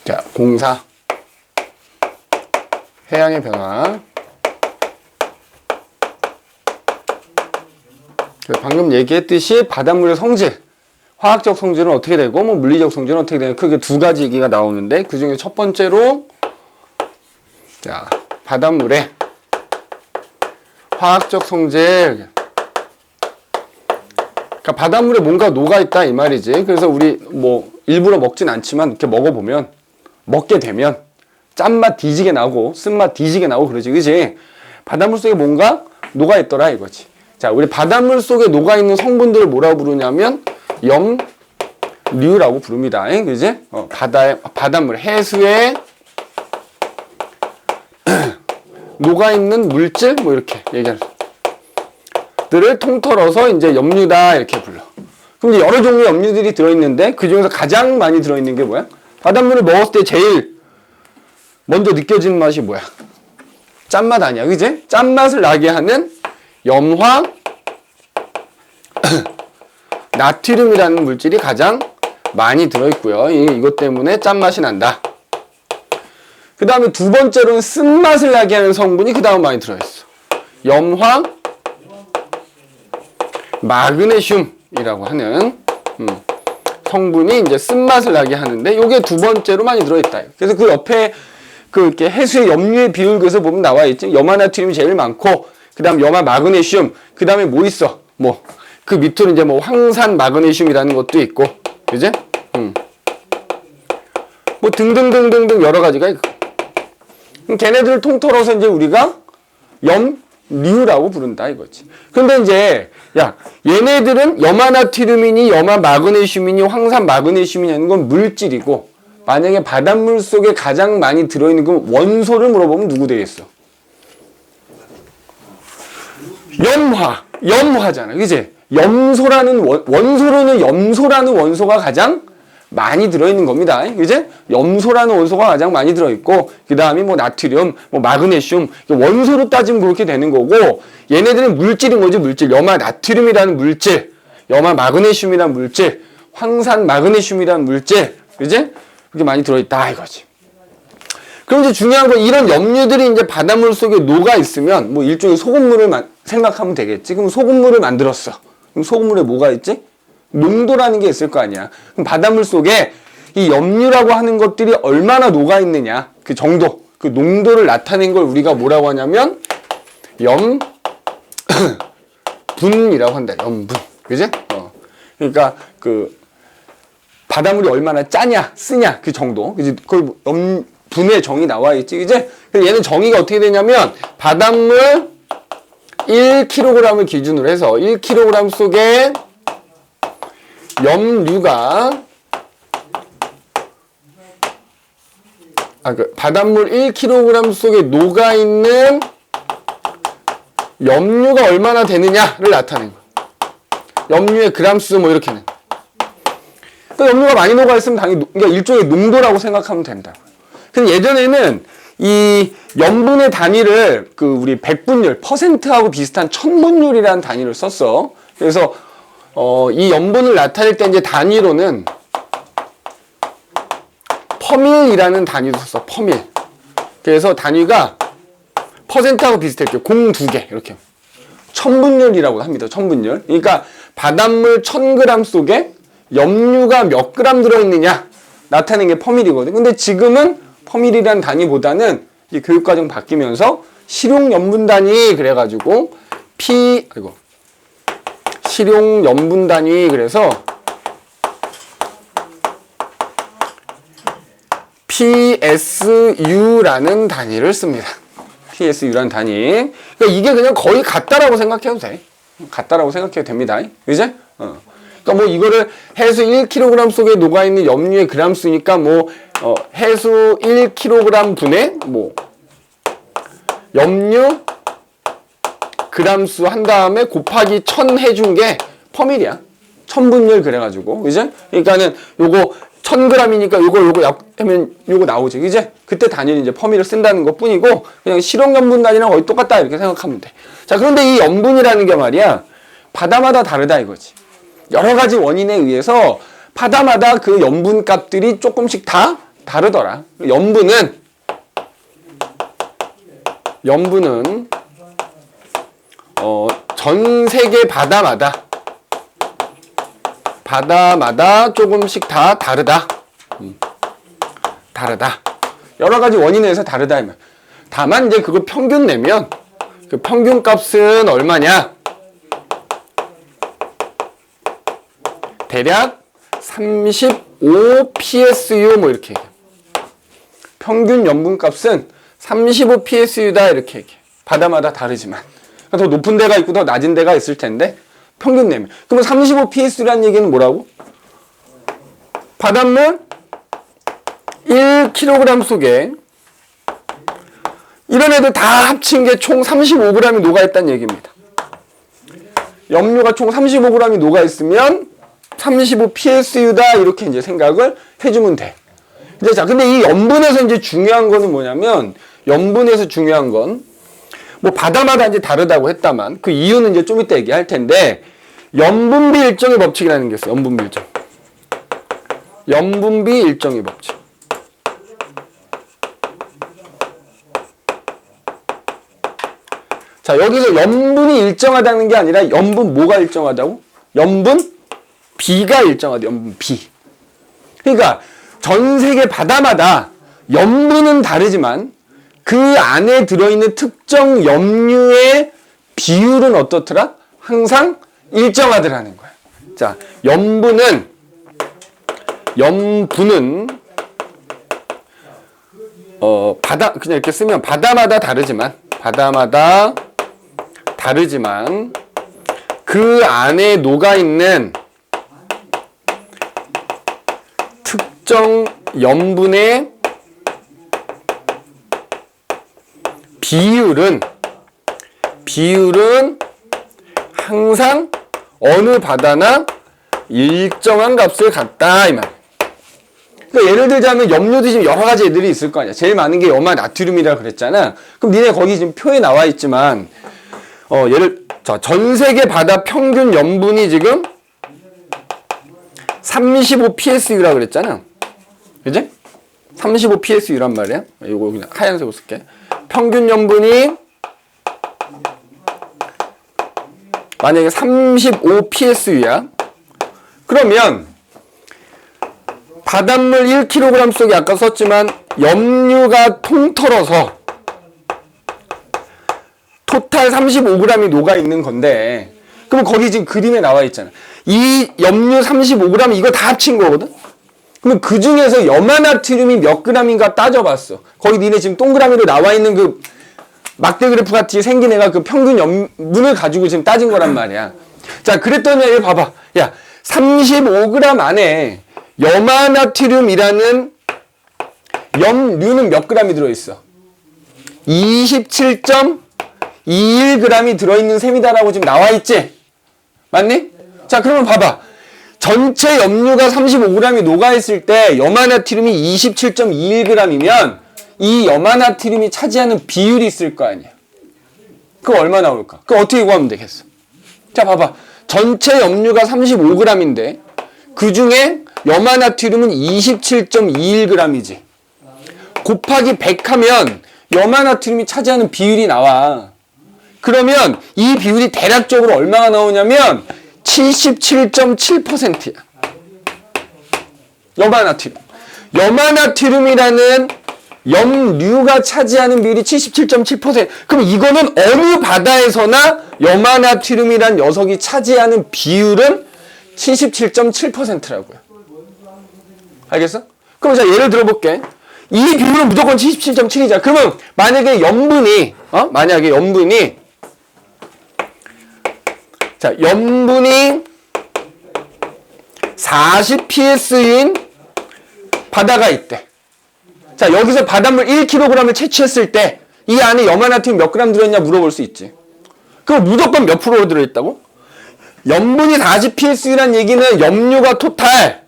자, 공사. 해양의 변화. 방금 얘기했듯이 바닷물의 성질, 화학적 성질은 어떻게 되고 뭐 물리적 성질은 어떻게 되고 크게 두 가지 얘기가 나오는데 그 중에 첫 번째로 자, 바닷물의 화학적 성질. 그러니까 바닷물에 뭔가 녹아있다 이 말이지. 그래서 우리 뭐 일부러 먹진 않지만 이렇게 먹어보면 먹게 되면 짠맛 뒤지게 나고 쓴맛 뒤지게 나고 그러지, 그지? 바닷물 속에 뭔가 녹아있더라 이거지. 자, 우리 바닷물 속에 녹아있는 성분들을 뭐라고 부르냐면 염류라고 부릅니다. 그지? 바닷물, 해수에 녹아있는 물질, 뭐 이렇게 얘기하는 들을 통틀어서 이제 염류다 이렇게 불러. 그럼 이제 여러 종류의 염류들이 들어있는데 그 중에서 가장 많이 들어있는 게 뭐야? 바닷물을 먹었을 때 제일 먼저 느껴지는 맛이 뭐야? 짠맛 아니야, 그지? 짠맛을 나게 하는 염화 나트륨이라는 물질이 가장 많이 들어있고요. 이것 때문에 짠맛이 난다. 그 다음에 두 번째로는 쓴맛을 나게 하는 성분이 그 다음 많이 들어있어. 염화 마그네슘이라고 하는 성분이 이제 쓴맛을 나게 하는데 요게 두 번째로 많이 들어있다. 그래서 그 옆에 이렇게 해수의 염류의 비율 그래서 보면 나와 있지. 염화 나트륨이 제일 많고 그 다음 염화 마그네슘, 그 다음에 뭐 있어? 뭐 그 밑으로 이제 뭐 황산 마그네슘이라는 것도 있고, 그지? 뭐 등등등등등 여러 가지가 있고. 걔네들을 통틀어서 이제 우리가 염류라고 부른다 이거지. 근데 이제 야, 얘네들은 염화 나트륨이니 염화 마그네슘이니 황산 마그네슘이냐는 건 물질이고, 만약에 바닷물 속에 가장 많이 들어있는 건 원소를 물어보면 누구 되겠어? 염화잖아, 그지? 염소라는 원소로는 염소라는 원소가 가장 많이 들어있는 겁니다, 그지? 염소라는 원소가 가장 많이 들어있고, 그 다음이 뭐 나트륨, 뭐 마그네슘, 원소로 따지면 그렇게 되는 거고, 얘네들은 물질인 거지, 물질. 염화 나트륨이라는 물질, 염화 마그네슘이라는 물질, 황산 마그네슘이라는 물질, 그지? 그렇게 많이 들어있다 이거지. 그럼 이제 중요한 건 이런 염류들이 이제 바닷물 속에 녹아 있으면 뭐 일종의 소금물을 생각하면 되겠지. 그럼 소금물을 만들었어. 그럼 소금물에 뭐가 있지? 농도라는 게 있을 거 아니야. 그럼 바닷물 속에 이 염류라고 하는 것들이 얼마나 녹아 있느냐, 그 정도, 그 농도를 나타낸 걸 우리가 뭐라고 하냐면 염분이라고 한다. 염분, 그지? 그러니까 그 바닷물이 얼마나 짜냐, 쓰냐, 그 정도. 그지? 거기 염분의 정의 나와 있지, 그지? 얘는 정의가 어떻게 되냐면, 바닷물 1kg을 기준으로 해서 1kg 속에 염류가, 바닷물 1kg 속에 녹아있는 염류가 얼마나 되느냐를 나타낸 거야. 염류의 그람수 뭐 이렇게는. 그 염류가 많이 녹아있으면 당연히 그러니까 일종의 농도라고 생각하면 된다고요. 근데 예전에는 이 염분의 단위를 우리 백분율, 퍼센트하고 비슷한 천분율이라는 단위를 썼어. 그래서 이 염분을 나타낼 때 이제 단위로는 퍼밀이라는 단위도 썼어. 퍼밀. 그래서 단위가 퍼센트하고 비슷했죠. 0~2개 이렇게. 천분율이라고 합니다. 천분율. 그러니까 바닷물 1000g 속에 염류가 몇 그램 들어있느냐 나타내는 게 퍼밀이거든. 근데 지금은 퍼밀이라는 단위보다는 이제 교육과정 바뀌면서 실용염분 단위 그래가지고 실용염분 단위 그래서 PSU라는 단위를 씁니다. PSU라는 단위. 그러니까 이게 그냥 거의 같다라고 생각해도 돼. 같다라고 생각해도 됩니다. 그지? 그러니까 뭐 이거를 해수 1kg 속에 녹아있는 염류의 그람수니까 뭐 해수 1kg 분의 뭐 염류 그람수 한 다음에 곱하기 1000 해준 게 퍼밀이야. 천분율 그래가지고, 그지? 그러니까는 요거 1000g이니까 요거 하면 요거 나오지, 그지? 그때 단위는 이제 퍼밀을 쓴다는 것 뿐이고, 그냥 실용염분 단위랑 거의 똑같다 이렇게 생각하면 돼. 자, 그런데 이 염분이라는 게 말이야, 바다마다 다르다 이거지. 여러 가지 원인에 의해서 바다마다 그 염분 값들이 조금씩 다 다르더라. 염분은 전 세계 바다마다 조금씩 다 다르다. 다르다. 여러 가지 원인에 의해서 다르다. 다만 이제 그거 평균 내면 그 평균 값은 얼마냐? 대략 35 PSU 뭐 이렇게 얘기해. 평균 염분 값은 35 PSU다 이렇게 얘기해. 바다마다 다르지만 더 높은 데가 있고 더 낮은 데가 있을 텐데 평균 내면. 그러면 35 PSU라는 얘기는 뭐라고? 바닷물 1kg 속에 이런 애들 다 합친 게 총 35g이 녹아있다는 얘기입니다. 염료가 총 35g이 녹아있으면 35 PSU다 이렇게 이제 생각을 해주면 돼. 이제 자, 근데 이 염분에서 이제 중요한 거는 뭐냐면 염분에서 중요한 건 뭐 바다마다 이제 다르다고 했다만 그 이유는 이제 좀 이따 얘기할 텐데 염분비 일정의 법칙이라는 게 있어요. 염분비 일정의 법칙. 자, 여기서 염분이 일정하다는 게 아니라 염분 뭐가 일정하다고? 염분 B가 일정하다. 염분 B. 그러니까 전 세계 바다마다 염분은 다르지만 그 안에 들어있는 특정 염류의 비율은 어떻더라? 항상 일정하더라는 거야. 자, 염분은 그냥 이렇게 쓰면 바다마다 다르지만 그 안에 녹아있는 특정 염분의 비율은 항상 어느 바다나 일정한 값을 갖다 이 말. 그러니까 예를 들자면 염료도 지금 여러 가지 애들이 있을 거 아니야. 제일 많은 게 염화 나트륨이라 그랬잖아. 그럼 니네 거기 지금 표에 나와 있지만 전 세계 바다 평균 염분이 지금 35 PSU라 그랬잖아. 그지? 35 PSU란 말이야. 이거 그냥 하얀색으로 쓸게. 평균 염분이 만약에 35 PSU야. 그러면 바닷물 1kg 속에 아까 썼지만 염류가 통틀어서 토탈 35g이 녹아있는 건데 그럼 거기 지금 그림에 나와 있잖아. 이 염류 35g 이거 다 합친 거거든? 그럼 그 중에서 염화나트륨이 몇 g인가 따져봤어. 거기 니네 지금 동그라미로 나와 있는 그 막대 그래프 같이 생긴 애가 그 평균 염분을 가지고 지금 따진 거란 말이야. 자, 그랬더니 얘 봐봐. 야, 35g 안에 염화나트륨이라는 염류는 몇 g이 들어있어? 27.21g이 들어있는 셈이다라고 지금 나와 있지? 맞니? 자, 그러면 봐봐. 전체 염류가 35g이 녹아있을 때 염화나트륨이 27.21g이면 이 염화나트륨이 차지하는 비율이 있을 거 아니야. 그거 얼마 나올까? 그거 어떻게 구하면 되겠어? 자, 봐봐. 전체 염류가 35g인데 그 중에 염화나트륨은 27.21g이지. 곱하기 100 하면 염화나트륨이 차지하는 비율이 나와. 그러면 이 비율이 대략적으로 얼마가 나오냐면 77.7%야. 염화나트륨. 염화나트륨이라는 염류가 차지하는 비율이 77.7%. 그럼 이거는 어느 바다에서나 염화나트륨이란 녀석이 차지하는 비율은 77.7%라고요. 알겠어? 그럼 자, 예를 들어볼게. 이 비율은 무조건 77.7이잖아. 그러면 만약에 염분이 40 PSU인 바다가 있대. 자, 여기서 바닷물 1kg을 채취했을 때 이 안에 염화나트륨 몇 g 들어있냐 물어볼 수 있지. 그럼 무조건 몇 프로 들어있다고? 염분이 40 PSU란 얘기는 염류가 토탈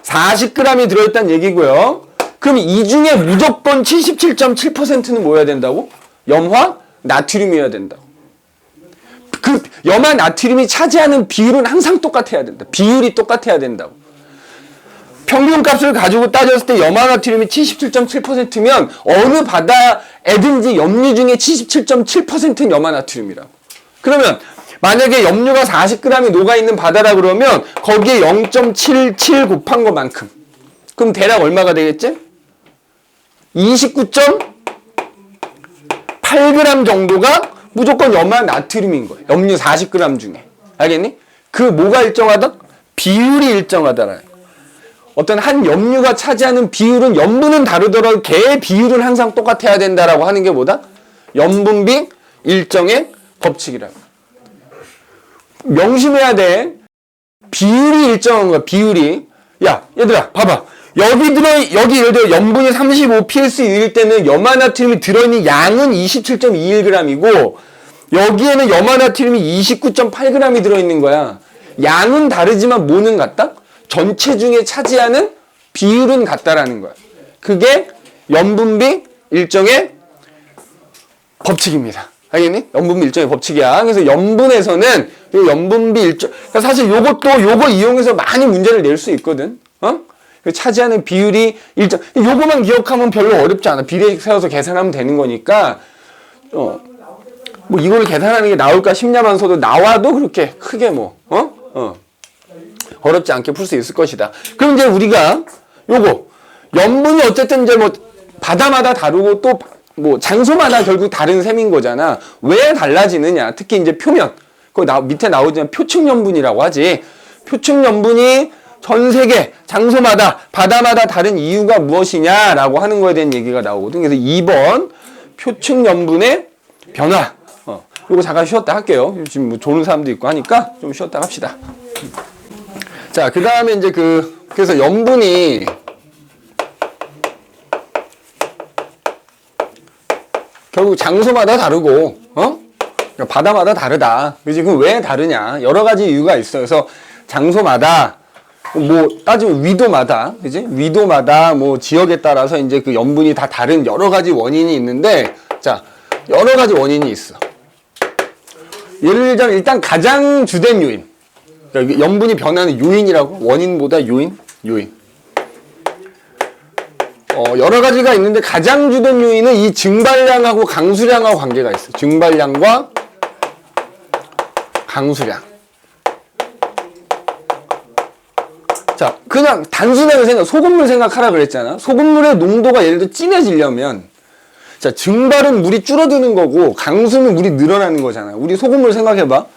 40g이 들어있다는 얘기고요. 그럼 이 중에 무조건 77.7%는 뭐여야 된다고? 염화 나트륨이어야 된다고. 그 염화 나트륨이 차지하는 비율은 항상 똑같아야 된다. 비율이 똑같아야 된다고. 평균값을 가지고 따졌을 때 염화나트륨이 77.7%면 어느 바다에든지 염류 중에 77.7%는 염화나트륨이라고. 그러면 만약에 염류가 40g이 녹아있는 바다라 그러면 거기에 0.77 곱한 것만큼. 그럼 대략 얼마가 되겠지? 29.8g 정도가 무조건 염화나트륨인 거예요. 염류 40g 중에. 알겠니? 그 뭐가 일정하다? 비율이 일정하다라는 거예요. 어떤 한 염류가 차지하는 비율은 염분은 다르더라도 걔의 비율은 항상 똑같아야 된다라고 하는 게 뭐다? 염분비 일정의 법칙이라고. 명심해야 돼. 비율이 일정한 거야. 비율이. 야, 얘들아, 봐봐. 여기 예를 들어 염분이 35psU일 때는 염화나트륨이 들어있는 양은 27.21g이고 여기에는 염화나트륨이 29.8g이 들어있는 거야. 양은 다르지만 뭐는 같다? 전체 중에 차지하는 비율은 같다라는 거야. 그게 염분비 일정의 법칙입니다. 알겠니? 염분비 일정의 법칙이야. 그래서 염분에서는 염분비 일정, 그러니까 사실 요거 이용해서 많이 문제를 낼 수 있거든. 차지하는 비율이 일정, 요거만 기억하면 별로 어렵지 않아. 비례식 세워서 계산하면 되는 거니까, 뭐 이거를 계산하는 게 나올까 싶냐면서도 나와도 그렇게 크게 어렵지 않게 풀 수 있을 것이다. 그럼 이제 우리가 요거, 염분이 어쨌든 이제 뭐 바다마다 다르고 또 뭐 장소마다 결국 다른 셈인 거잖아. 왜 달라지느냐? 특히 이제 표면, 거기 밑에 나오지만 표층염분이라고 하지. 표층염분이 전 세계 장소마다 바다마다 다른 이유가 무엇이냐라고 하는 거에 대한 얘기가 나오거든. 그래서 2번 표층염분의 변화. 그리고 잠깐 쉬었다 할게요. 지금 뭐 조는 사람도 있고 하니까 좀 쉬었다 합시다. 자, 그 다음에 이제 그래서 염분이 결국 장소마다 다르고, 바다마다 다르다. 그지? 그럼 왜 다르냐? 여러 가지 이유가 있어요. 그래서 장소마다, 뭐, 따지면 위도마다, 그지? 위도마다 뭐 지역에 따라서 이제 그 염분이 다 다른 여러 가지 원인이 있는데, 자, 여러 가지 원인이 있어. 예를 들자면 일단 가장 주된 요인. 그러니까 염분이 변하는 요인이라고? 원인보다 요인? 여러 가지가 있는데 가장 주된 요인은 이 증발량하고 강수량하고 관계가 있어. 증발량과 강수량. 자, 그냥 단순하게 소금물 생각하라 그랬잖아. 소금물의 농도가 예를 들어 진해지려면, 자, 증발은 물이 줄어드는 거고 강수는 물이 늘어나는 거잖아. 우리 소금물 생각해봐.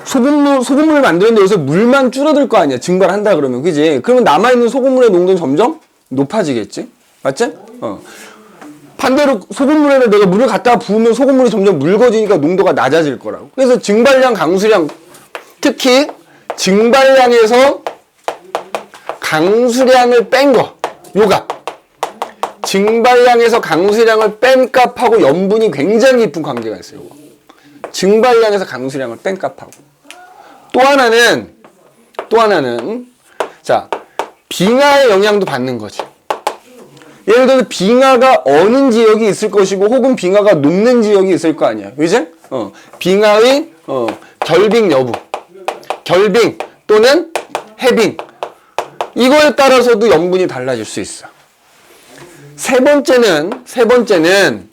소금물을 만드는데 여기서 물만 줄어들 거 아니야. 증발한다 그러면. 그지? 그러면 남아있는 소금물의 농도는 점점 높아지겠지? 맞지? 반대로 소금물에다 내가 물을 갖다가 부으면 소금물이 점점 묽어지니까 농도가 낮아질 거라고. 그래서 증발량, 강수량, 특히 증발량에서 강수량을 뺀 거, 요 값. 증발량에서 강수량을 뺀 값하고 염분이 굉장히 깊은 관계가 있어요. 요거. 증발량에서 강수량을 뺀 값하고. 또 하나는, 자, 빙하의 영향도 받는 거지. 예를 들어서 빙하가 어는 지역이 있을 것이고 혹은 빙하가 녹는 지역이 있을 거 아니야. 그지? 빙하의 결빙 여부. 결빙 또는 해빙. 이거에 따라서도 염분이 달라질 수 있어. 세 번째는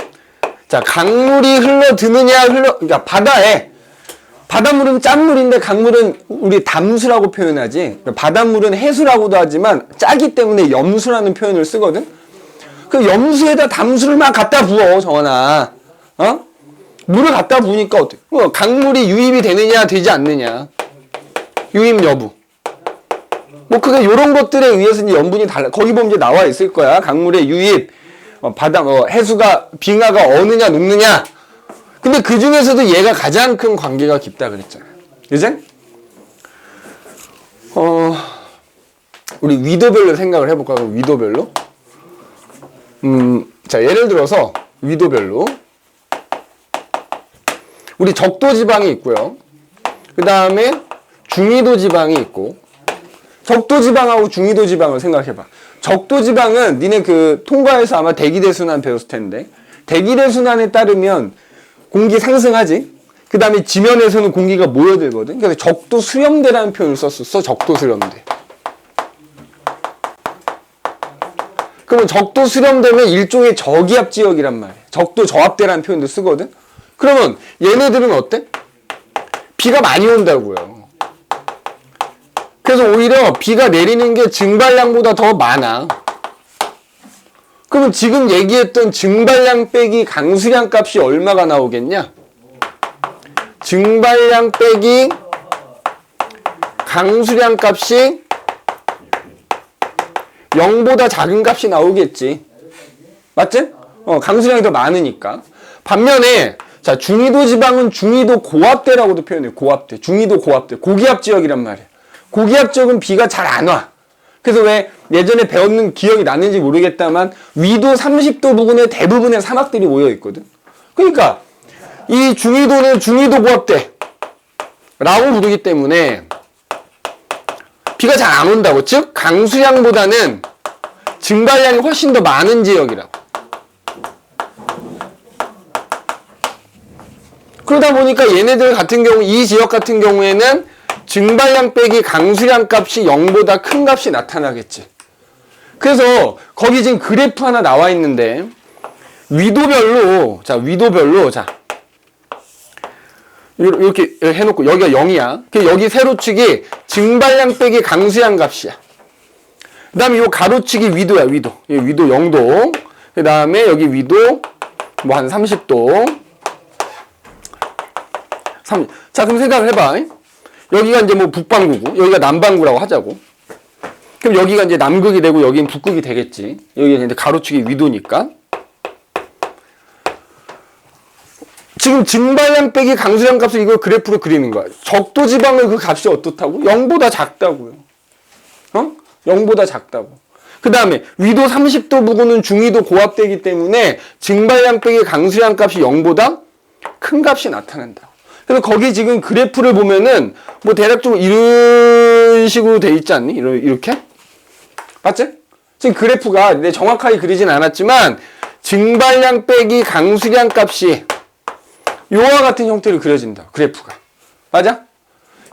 자, 강물이 흘러드느냐 그러니까 바닷물은 짠물인데 강물은 우리 담수라고 표현하지. 바닷물은 해수라고도 하지만 짜기 때문에 염수라는 표현을 쓰거든. 그 염수에다 담수를 막 갖다 부어, 정원아. 물을 갖다 부으니까 어때? 강물이 유입이 되느냐 되지 않느냐. 유입 여부. 뭐 그게 요런 것들에 의해서 이제 염분이 달라. 거기 보면 이제 나와 있을 거야. 강물의 유입, 해수가 빙하가 어느냐 녹느냐. 근데 그 중에서도 얘가 가장 큰 관계가 깊다 그랬잖아. 그지? 우리 위도별로 생각을 해볼까? 위도별로? 자, 예를 들어서 위도별로 우리 적도 지방이 있고요. 그 다음에 중위도 지방이 있고. 적도 지방하고 중위도 지방을 생각해봐. 적도 지방은 니네 그 통과에서 아마 대기대 순환 배웠을 텐데, 대기대 순환에 따르면 공기 상승하지. 그 다음에 지면에서는 공기가 모여들거든. 그래서 적도 수렴대라는 표현을 썼었어. 적도 수렴대. 그러면 적도 수렴되면 일종의 저기압 지역이란 말이에요. 적도 저압대라는 표현도 쓰거든. 그러면 얘네들은 어때? 비가 많이 온다고요. 그래서 오히려 비가 내리는 게 증발량보다 더 많아. 그러면 지금 얘기했던 증발량 빼기 강수량 값이 얼마가 나오겠냐? 증발량 빼기 강수량 값이 0보다 작은 값이 나오겠지. 맞지? 강수량이 더 많으니까. 반면에 자, 중위도 지방은 중위도 고압대라고도 표현해요. 고압대. 중위도 고압대. 고기압 지역이란 말이에요. 고기압 지역은 비가 잘 안 와. 그래서 왜 예전에 배웠는 기억이 났는지 모르겠다만 위도 30도 부근에 대부분의 사막들이 모여 있거든. 그러니까 이 중위도는 중위도 고압대 라고 부르기 때문에 비가 잘 안 온다고. 즉 강수량보다는 증발량이 훨씬 더 많은 지역이라고. 그러다 보니까 얘네들 같은 경우, 이 지역 같은 경우에는 증발량 빼기 강수량 값이 0보다 큰 값이 나타나겠지. 그래서 거기 지금 그래프 하나 나와 있는데 위도별로 자 이렇게 해놓고 여기가 0이야. 여기 세로축이 증발량 빼기 강수량 값이야. 그 다음에 이 가로축이 위도야. 위도 0도. 그 다음에 여기 위도 뭐 한 30도. 자, 그럼 생각을 해봐. 여기가 이제 뭐 북반구고 여기가 남반구라고 하자고. 그럼 여기가 이제 남극이 되고 여기는 북극이 되겠지. 여기가 이제 가로축이 위도니까. 지금 증발량 빼기 강수량 값을 이걸 그래프로 그리는 거야. 적도 지방의 그 값이 어떻다고? 0보다 작다고요. 0보다 작다고. 그 다음에 위도 30도 부근은 중위도 고압되기 때문에 증발량 빼기 강수량 값이 0보다 큰 값이 나타난다. 그래서 거기 지금 그래프를 보면은 뭐 대략적으로 이런 식으로 돼 있지 않니? 이렇게? 맞지? 지금 그래프가 내 정확하게 그리진 않았지만 증발량 빼기 강수량 값이 요와 같은 형태로 그려진다. 그래프가. 맞아?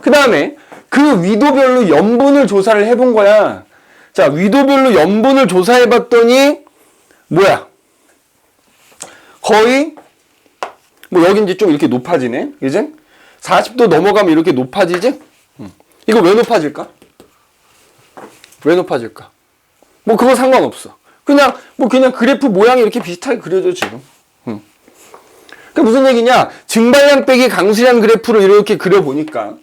그 다음에 그 위도별로 염분을 조사를 해본 거야. 자, 위도별로 염분을 조사해봤더니 뭐야? 거의 뭐 여기 이제 좀 이렇게 높아지네. 그지? 40도 넘어가면 이렇게 높아지지? 이거 왜 높아질까? 왜 높아질까? 뭐 그거 상관없어. 그냥 그래프 모양이 이렇게 비슷하게 그려져 지금. 그 무슨 얘기냐? 증발량 빼기 강수량 그래프를 이렇게 그려보니까,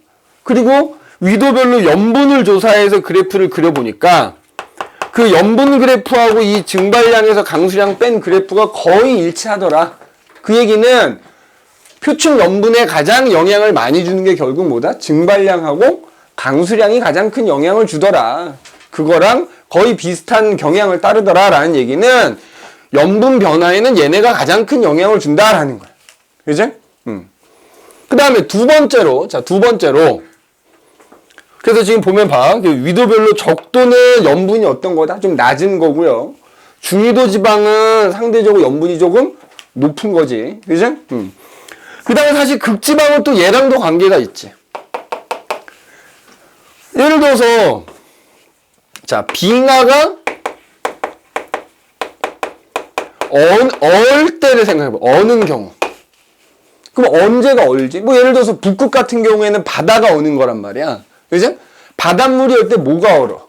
그리고 위도별로 염분을 조사해서 그래프를 그려보니까 그 염분 그래프하고 이 증발량에서 강수량 뺀 그래프가 거의 일치하더라. 그 얘기는 표층 염분에 가장 영향을 많이 주는 게 결국 뭐다? 증발량하고 강수량이 가장 큰 영향을 주더라. 그거랑 거의 비슷한 경향을 따르더라 라는 얘기는 염분 변화에는 얘네가 가장 큰 영향을 준다라는 거야. 그지? 그 다음에 두 번째로 그래서 지금 보면 봐. 위도별로 적도는 염분이 어떤 거다? 좀 낮은 거고요. 중위도 지방은 상대적으로 염분이 조금 높은 거지. 그지? 그 다음에 사실 극지방은 또 얘랑도 관계가 있지. 예를 들어서 자, 빙하가 얼 때를 생각해봐. 어는 경우. 그럼 언제가 얼지? 뭐 예를 들어서 북극 같은 경우에는 바다가 어는 거란 말이야. 그지? 바닷물이 얼 때 뭐가 얼어?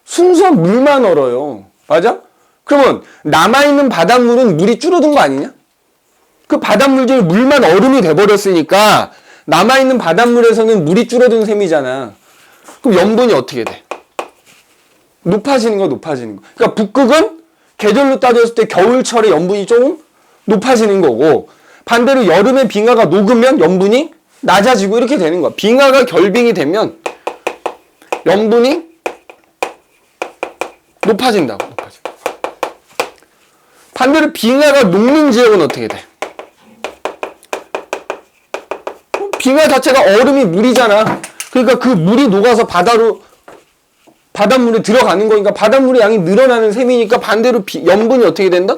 순수한 물만 얼어요. 맞아? 그러면 남아있는 바닷물은 물이 줄어든 거 아니냐? 그 바닷물 중에 물만 얼음이 돼버렸으니까 남아있는 바닷물에서는 물이 줄어든 셈이잖아. 그럼 염분이 어떻게 돼? 높아지는 거. 그러니까 북극은 계절로 따졌을 때 겨울철에 염분이 조금 높아지는 거고, 반대로 여름에 빙하가 녹으면 염분이 낮아지고 이렇게 되는 거야. 빙하가 결빙이 되면 염분이 높아진다고. 반대로 빙하가 녹는 지역은 어떻게 돼? 빙하 자체가 얼음이 물이잖아. 그러니까 그 물이 녹아서 바닷물에 들어가는 거니까 바닷물의 양이 늘어나는 셈이니까 반대로 염분이 어떻게 된다?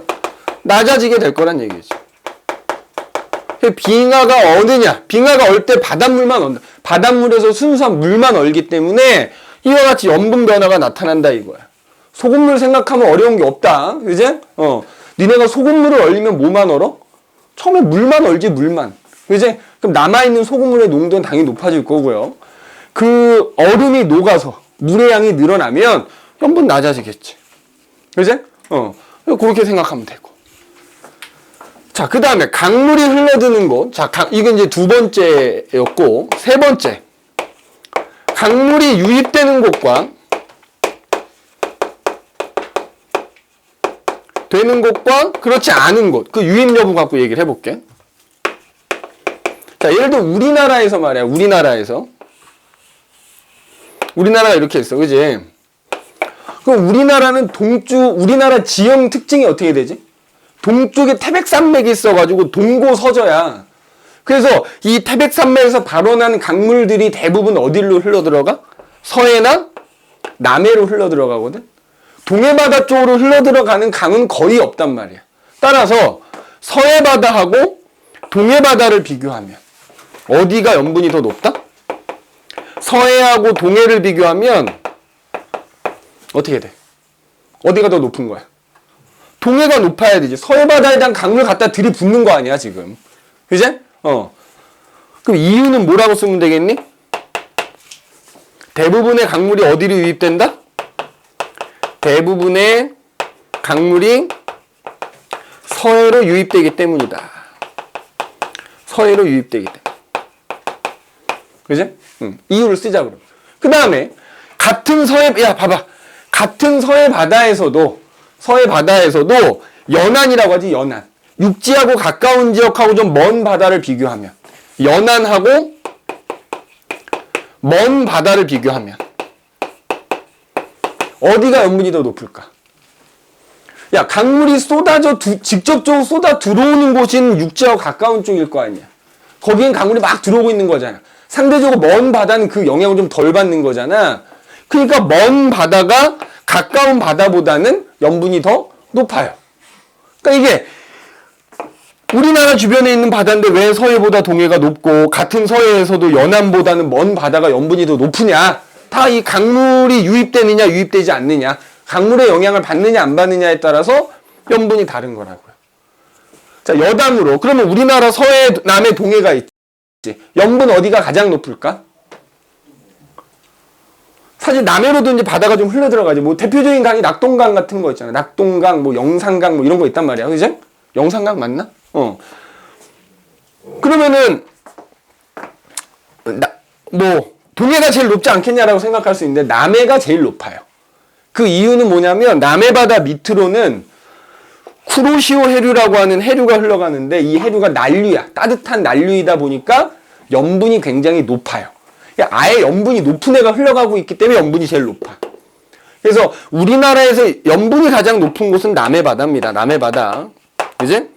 낮아지게 될 거란 얘기지. 빙하가 어느냐? 빙하가 얼 때 바닷물만 얼다. 바닷물에서 순수한 물만 얼기 때문에 이와 같이 염분 변화가 나타난다 이거야. 소금물 생각하면 어려운 게 없다. 그지? 니네가 소금물을 얼리면 뭐만 얼어? 처음에 물만 얼지, 물만. 그지? 그럼 남아있는 소금물의 농도는 당연히 높아질 거고요. 그 얼음이 녹아서 물의 양이 늘어나면 염분 낮아지겠지. 그지? 그렇게 생각하면 되고. 자, 그 다음에 강물이 흘러드는 곳. 자, 이건 이제 두 번째였고, 세 번째. 강물이 유입되는 곳과 되는 곳과 그렇지 않은 곳. 그 유입 여부 갖고 얘기를 해볼게. 자, 예를 들어 우리나라에서 말이야. 우리나라가 이렇게 있어. 그지? 그럼 우리나라는 우리나라 지형 특징이 어떻게 되지? 동쪽에 태백산맥이 있어가지고 동고서저야. 그래서 이 태백산맥에서 발원한 강물들이 대부분 어디로 흘러들어가? 서해나 남해로 흘러들어가거든? 동해바다 쪽으로 흘러들어가는 강은 거의 없단 말이야. 따라서 서해바다하고 동해바다를 비교하면 어디가 염분이 더 높다? 서해하고 동해를 비교하면 어떻게 돼? 어디가 더 높은 거야? 동해가 높아야 되지. 서해바다에다 강물 갖다 들이붓는 거 아니야, 지금. 그지? 그럼 이유는 뭐라고 쓰면 되겠니? 대부분의 강물이 어디로 유입된다? 대부분의 강물이 서해로 유입되기 때문이다. 서해로 유입되기 때문에. 그지? 이유를 쓰자, 그럼. 그 다음에, 같은 서해 바다에서도 연안이라고 하지, 연안. 육지하고 가까운 지역하고 좀 먼 바다를 비교하면, 연안하고 먼 바다를 비교하면, 어디가 염분이 더 높을까? 야, 강물이 직접적으로 쏟아 들어오는 곳인 육지하고 가까운 쪽일 거 아니야. 거기엔 강물이 막 들어오고 있는 거잖아. 상대적으로 먼 바다는 그 영향을 좀 덜 받는 거잖아. 그러니까 먼 바다가 가까운 바다보다는 염분이 더 높아요. 그러니까 이게 우리나라 주변에 있는 바다인데 왜 서해보다 동해가 높고 같은 서해에서도 연안보다는 먼 바다가 염분이 더 높으냐? 다 이 강물이 유입되느냐 유입되지 않느냐, 강물의 영향을 받느냐 안 받느냐에 따라서 염분이 다른 거라고요. 자, 여담으로 그러면 우리나라 서해, 남해, 동해가 있지. 염분 어디가 가장 높을까? 사실 남해로도 이제 바다가 좀 흘러 들어가지. 뭐 대표적인 강이 낙동강 같은 거 있잖아. 낙동강, 뭐 영산강 뭐 이런 거 있단 말이야. 그지? 영산강 맞나? 그러면은 동해가 제일 높지 않겠냐라고 생각할 수 있는데 남해가 제일 높아요. 그 이유는 뭐냐면 남해바다 밑으로는 쿠로시오 해류라고 하는 해류가 흘러가는데 이 해류가 난류야. 따뜻한 난류이다 보니까 염분이 굉장히 높아요. 아예 염분이 높은 애가 흘러가고 있기 때문에 염분이 제일 높아. 그래서 우리나라에서 염분이 가장 높은 곳은 남해바다입니다. 남해바다. 그지?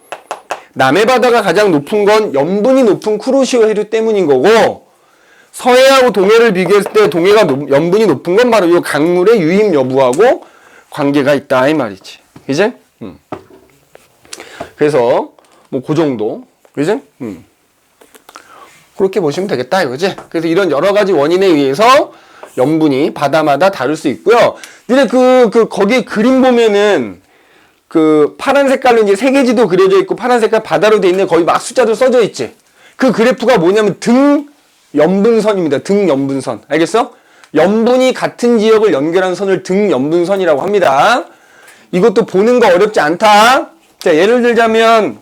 남해바다가 가장 높은 건 염분이 높은 쿠로시오 해류 때문인 거고, 서해하고 동해를 비교했을 때 동해가 염분이 높은 건 바로 이 강물의 유입 여부하고 관계가 있다 이 말이지. 그지? 그래서 뭐 그 정도. 그지? 그렇게 보시면 되겠다 이거지. 그래서 이런 여러 가지 원인에 의해서 염분이 바다마다 다를 수 있고요. 근데 거기 그림 보면은 그 파란 색깔로 이제 세계지도 그려져 있고 파란 색깔 바다로 돼 있는데 거기 막 숫자도 써져 있지. 그 그래프가 뭐냐면 등 염분선입니다. 등 염분선. 알겠어? 염분이 같은 지역을 연결한 선을 등 염분선이라고 합니다. 이것도 보는 거 어렵지 않다. 자, 예를 들자면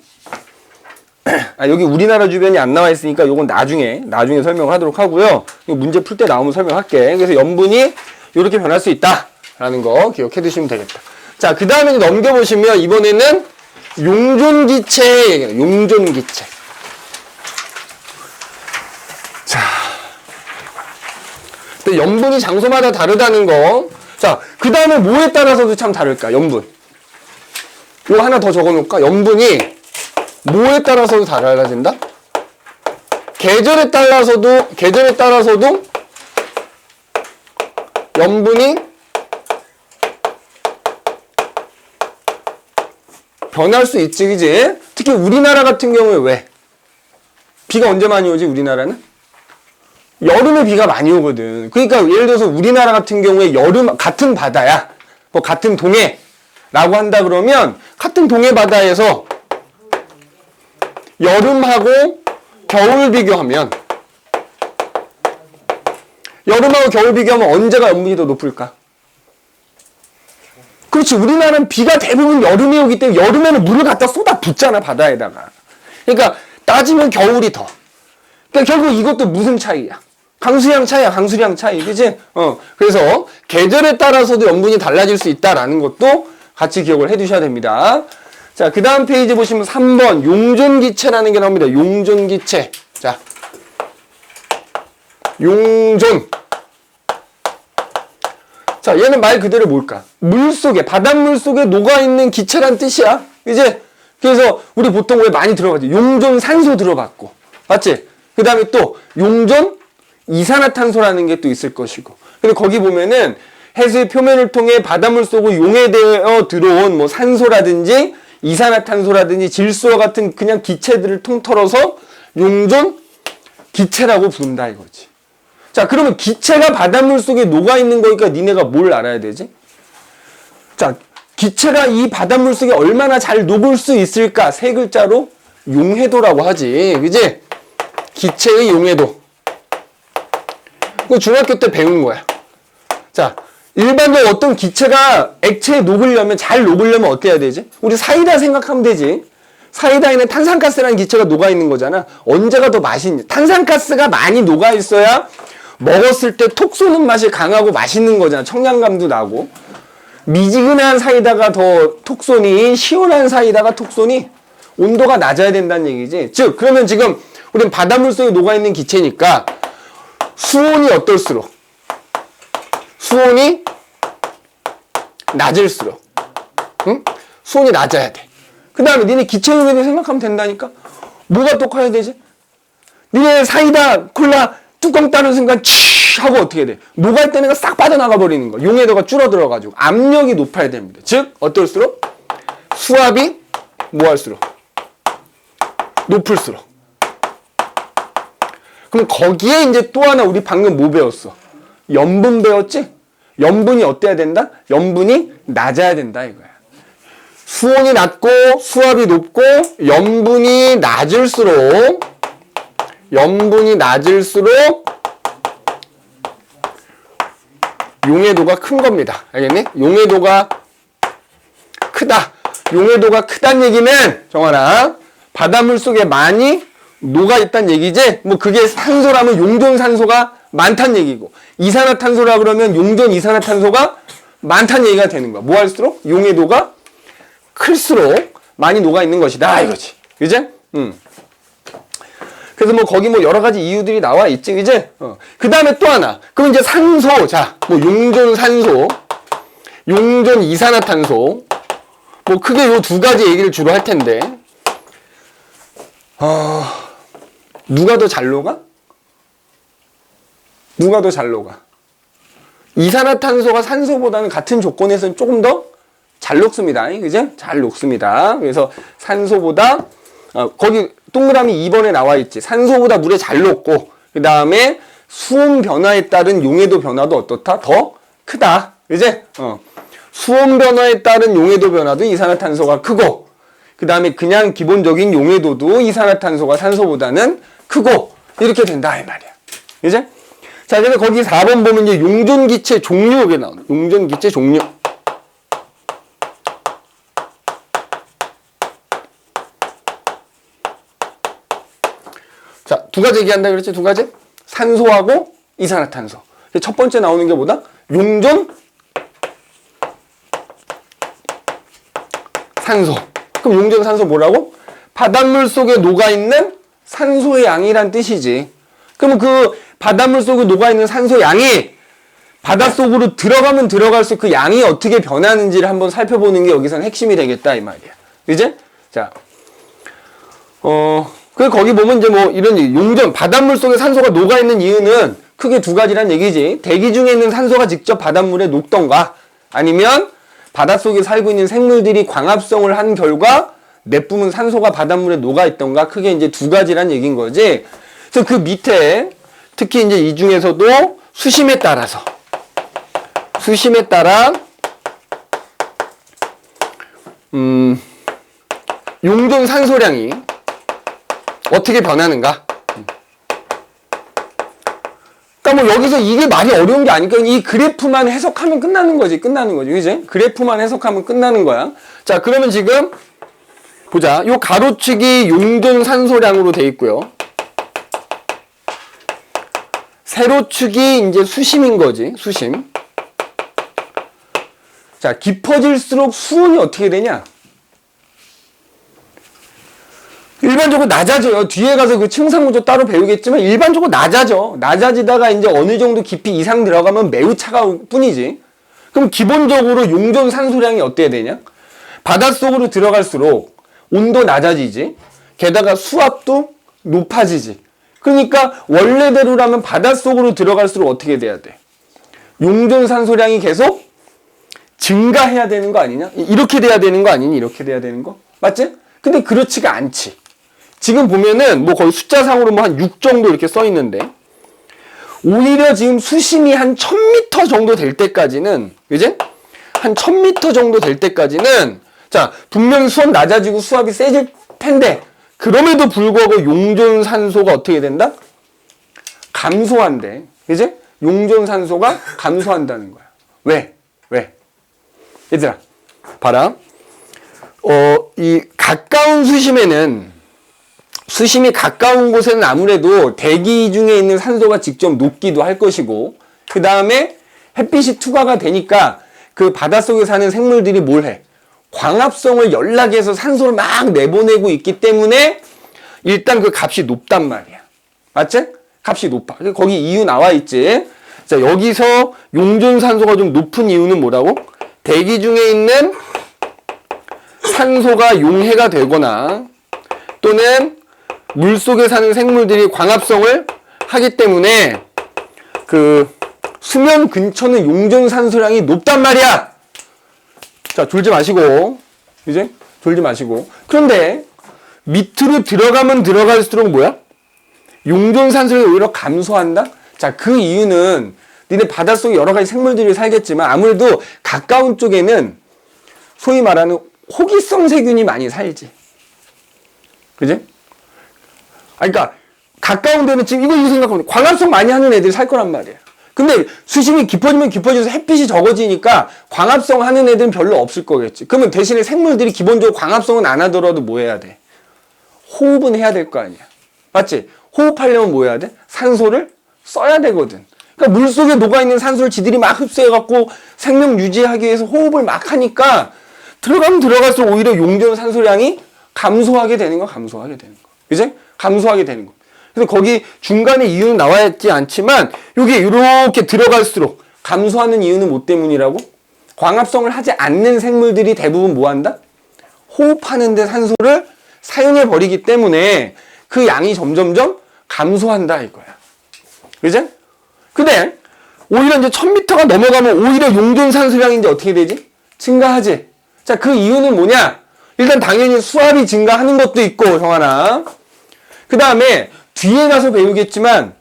여기 우리나라 주변이 안 나와 있으니까 이건 나중에 설명하도록 하고요. 이거 문제 풀 때 나오면 설명할게. 그래서 염분이 이렇게 변할 수 있다라는 거 기억해 두시면 되겠다. 자, 그 다음에 넘겨보시면 이번에는 용존기체 얘기해요. 용존기체. 자, 근데 염분이 장소마다 다르다는 거. 자, 그 다음에 뭐에 따라서도 참 다를까? 염분. 이거 하나 더 적어놓을까? 염분이 뭐에 따라서도 달라진다? 계절에 따라서도 염분이 변할 수 있지, 그지? 특히 우리나라 같은 경우에 왜? 비가 언제 많이 오지, 우리나라는? 여름에 비가 많이 오거든. 그러니까 예를 들어서 우리나라 같은 경우에 같은 바다야. 같은 동해라고 한다 그러면 같은 동해 바다에서 여름하고 겨울 비교하면 여름하고 겨울 비교하면 언제가 염분이 더 높을까? 그렇지. 우리나라는 비가 대부분 여름에 오기 때문에 여름에는 물을 갖다 쏟아 붓잖아, 바다에다가. 그러니까 따지면 겨울이 더. 그러니까 결국 이것도 무슨 차이야? 강수량 차이야, 강수량 차이. 그치? 그래서 계절에 따라서도 염분이 달라질 수 있다라는 것도 같이 기억을 해 두셔야 됩니다. 자, 그 다음 페이지 보시면 3번 용존기체라는 게 나옵니다. 용존기체. 자, 용존. 자, 얘는 말 그대로 뭘까? 물속에, 바닷물 속에 녹아있는 기체란 뜻이야. 이제, 그래서 우리 보통 왜 많이 들어봤지? 용존 산소 들어봤고. 맞지? 그 다음에 또 용존 이산화탄소라는 게 또 있을 것이고. 근데 거기 보면은 해수의 표면을 통해 바닷물 속으로 용해되어 들어온 뭐 산소라든지 이산화탄소라든지 질소와 같은 그냥 기체들을 통틀어서 용존 기체라고 부른다 이거지. 자, 그러면 기체가 바닷물 속에 녹아있는 거니까 니네가 뭘 알아야 되지? 자, 기체가 이 바닷물 속에 얼마나 잘 녹을 수 있을까? 세 글자로 용해도라고 하지. 그지? 기체의 용해도. 이거 중학교 때 배운 거야. 자, 일반적으로 어떤 기체가 액체에 녹으려면, 잘 녹으려면 어떻게 해야 되지? 우리 사이다 생각하면 되지. 사이다에는 탄산가스라는 기체가 녹아있는 거잖아. 언제가 더 맛있니? 탄산가스가 많이 녹아있어야 먹었을 때 톡 쏘는 맛이 강하고 맛있는 거잖아. 청량감도 나고. 미지근한 사이다가 더 톡 쏘니, 시원한 사이다가 톡 쏘니, 온도가 낮아야 된다는 얘기지. 즉, 그러면 지금 우린 바닷물 속에 녹아있는 기체니까 수온이 어떨수록, 수온이 낮을수록, 응? 수온이 낮아야 돼. 그 다음에 니네 기체 용해도 생각하면 된다니까? 뭐가 똑같아야 되지? 니네 사이다, 콜라 뚜껑 따는 순간 치 하고 어떻게 돼? 녹아있던 애가 싹 빠져나가 버리는 거. 용해도가 줄어들어가지고 압력이 높아야 됩니다. 즉 어떨수록? 수압이 뭐 할수록? 높을수록. 그럼 거기에 이제 또 하나 우리 방금 뭐 배웠어? 염분 배웠지? 염분이 어때야 된다? 염분이 낮아야 된다 이거야. 수온이 낮고 수압이 높고 염분이 낮을수록 용해도가 큰 겁니다. 알겠니? 용해도가 크다. 용해도가 크다는 얘기는 정환아 바닷물 속에 많이 녹아있다는 얘기지? 뭐 그게 산소라면 용존산소가 많다는 얘기고 이산화탄소라 그러면 용존 이산화탄소가 많다는 얘기가 되는 거야. 뭐 할수록? 용해도가 클수록 많이 녹아있는 것이다 이거지. 그지? 그래서 뭐 거기 뭐 여러 가지 이유들이 나와 있지, 그지? 그 다음에 또 하나. 그럼 이제 산소. 자, 뭐 용존 산소, 용존 이산화탄소. 뭐 크게 요 두 가지 얘기를 주로 할 텐데. 누가 더 잘 녹아? 누가 더 잘 녹아? 이산화탄소가 산소보다는 같은 조건에서는 조금 더 잘 녹습니다. 그죠? 잘 녹습니다. 그래서 산소보다 거기 동그라미 2번에 나와 있지. 산소보다 물에 잘 녹고 그 다음에 수온 변화에 따른 용해도 변화도 어떻다? 더 크다. 그지? 수온 변화에 따른 용해도 변화도 이산화탄소가 크고 그 다음에 그냥 기본적인 용해도도 이산화탄소가 산소보다는 크고 이렇게 된다 이 말이야. 그지? 자, 그래서 거기 4번 보면 이제 용존기체 종류가 나오네. 용존기체 종류. 자, 두 가지 얘기한다 그랬지? 두 가지? 산소하고 이산화탄소. 첫 번째 나오는 게 뭐다? 용존 산소. 그럼 용존 산소 뭐라고? 바닷물 속에 녹아있는 산소의 양이란 뜻이지. 그러면 그 바닷물 속에 녹아있는 산소 양이 바닷속으로 들어가면 들어갈수록 그 양이 어떻게 변하는지를 한번 살펴보는 게 여기서는 핵심이 되겠다 이 말이야. 그지? 자, 그 거기 보면 이제 뭐 이런 용존 바닷물 속에 산소가 녹아있는 이유는 크게 두 가지란 얘기지. 대기 중에 있는 산소가 직접 바닷물에 녹던가 아니면 바닷속에 살고 있는 생물들이 광합성을 한 결과 내뿜은 산소가 바닷물에 녹아있던가 크게 이제 두 가지란 얘기인 거지. 그래서 그 밑에 특히 이제 이 중에서도 수심에 따라 용존 산소량이 어떻게 변하는가? 그러니까 뭐 여기서 이게 말이 어려운 게 아니니까 이 그래프만 해석하면 끝나는 거지. 그지? 그래프만 해석하면 끝나는 거야. 자, 그러면 지금 보자. 요 가로축이 용존 산소량으로 돼 있고요. 세로축이 이제 수심인 거지. 수심. 자, 깊어질수록 수온이 어떻게 되냐? 일반적으로 낮아져요. 뒤에 가서 그 층상구조 따로 배우겠지만 일반적으로 낮아져. 낮아지다가 이제 어느 정도 깊이 이상 들어가면 매우 차가울 뿐이지. 그럼 기본적으로 용존 산소량이 어때야 되냐? 바닷속으로 들어갈수록 온도 낮아지지. 게다가 수압도 높아지지. 그러니까 원래대로라면 바닷속으로 들어갈수록 어떻게 돼야 돼? 용존 산소량이 계속 증가해야 되는 거 아니냐? 이렇게 돼야 되는 거 아니니? 이렇게 돼야 되는 거? 맞지? 근데 그렇지가 않지. 지금 보면은 뭐 거의 숫자상으로 뭐 한 6 정도 이렇게 써 있는데 오히려 지금 수심이 한 1000m 정도 될 때까지는 그지? 한 1000m 정도 될 때까지는 자, 분명히 수온 낮아지고 수압이 세질 텐데 그럼에도 불구하고 용존 산소가 어떻게 된다? 감소한대. 그지? 용존 산소가 감소한다는 거야. 왜? 얘들아, 봐라. 이 가까운 수심이 가까운 곳에는 아무래도 대기 중에 있는 산소가 직접 녹기도 할 것이고, 그 다음에 햇빛이 투과가 되니까 그 바닷속에 사는 생물들이 뭘 해? 광합성을 연락해서 산소를 막 내보내고 있기 때문에 일단 그 값이 높단 말이야. 맞지? 값이 높아. 거기 이유 나와 있지? 자, 여기서 용존 산소가 좀 높은 이유는 뭐라고? 대기 중에 있는 산소가 용해가 되거나 또는 물속에 사는 생물들이 광합성을 하기 때문에 그 수면 근처는 용존 산소량이 높단 말이야. 자, 졸지 마시고. 이제 졸지 마시고. 그런데 밑으로 들어가면 들어갈수록 뭐야? 용존 산소량이 오히려 감소한다? 자, 그 이유는 니네 바닷속에 여러 가지 생물들이 살겠지만 아무래도 가까운 쪽에는 소위 말하는 호기성 세균이 많이 살지. 그지? 그러니까 가까운 데는 지금 이거 생각하면 광합성 많이 하는 애들이 살 거란 말이야. 근데 수심이 깊어지면 깊어져서 햇빛이 적어지니까 광합성 하는 애들은 별로 없을 거겠지. 그러면 대신에 생물들이 기본적으로 광합성은 안 하더라도 뭐 해야 돼? 호흡은 해야 될 거 아니야. 맞지? 호흡하려면 뭐 해야 돼? 산소를 써야 되거든. 그러니까 물속에 녹아있는 산소를 지들이 막 흡수해갖고 생명 유지하기 위해서 호흡을 막 하니까 들어가면 들어갈수록 오히려 용존 산소량이 감소하게 되는 거. 그지? 감소하게 되는 거. 그래서 거기 중간에 이유는 나와 있지 않지만 여기 이렇게 들어갈수록 감소하는 이유는 뭐 때문이라고? 광합성을 하지 않는 생물들이 대부분 뭐 한다? 호흡하는데 산소를 사용해 버리기 때문에 그 양이 점점점 감소한다 이거야. 그지? 근데 오히려 이제 1000m가 넘어가면 오히려 용존 산소량이 이제 어떻게 되지? 증가하지. 자, 그 이유는 뭐냐? 일단 당연히 수압이 증가하는 것도 있고, 형아나. 그 다음에 뒤에 가서 배우겠지만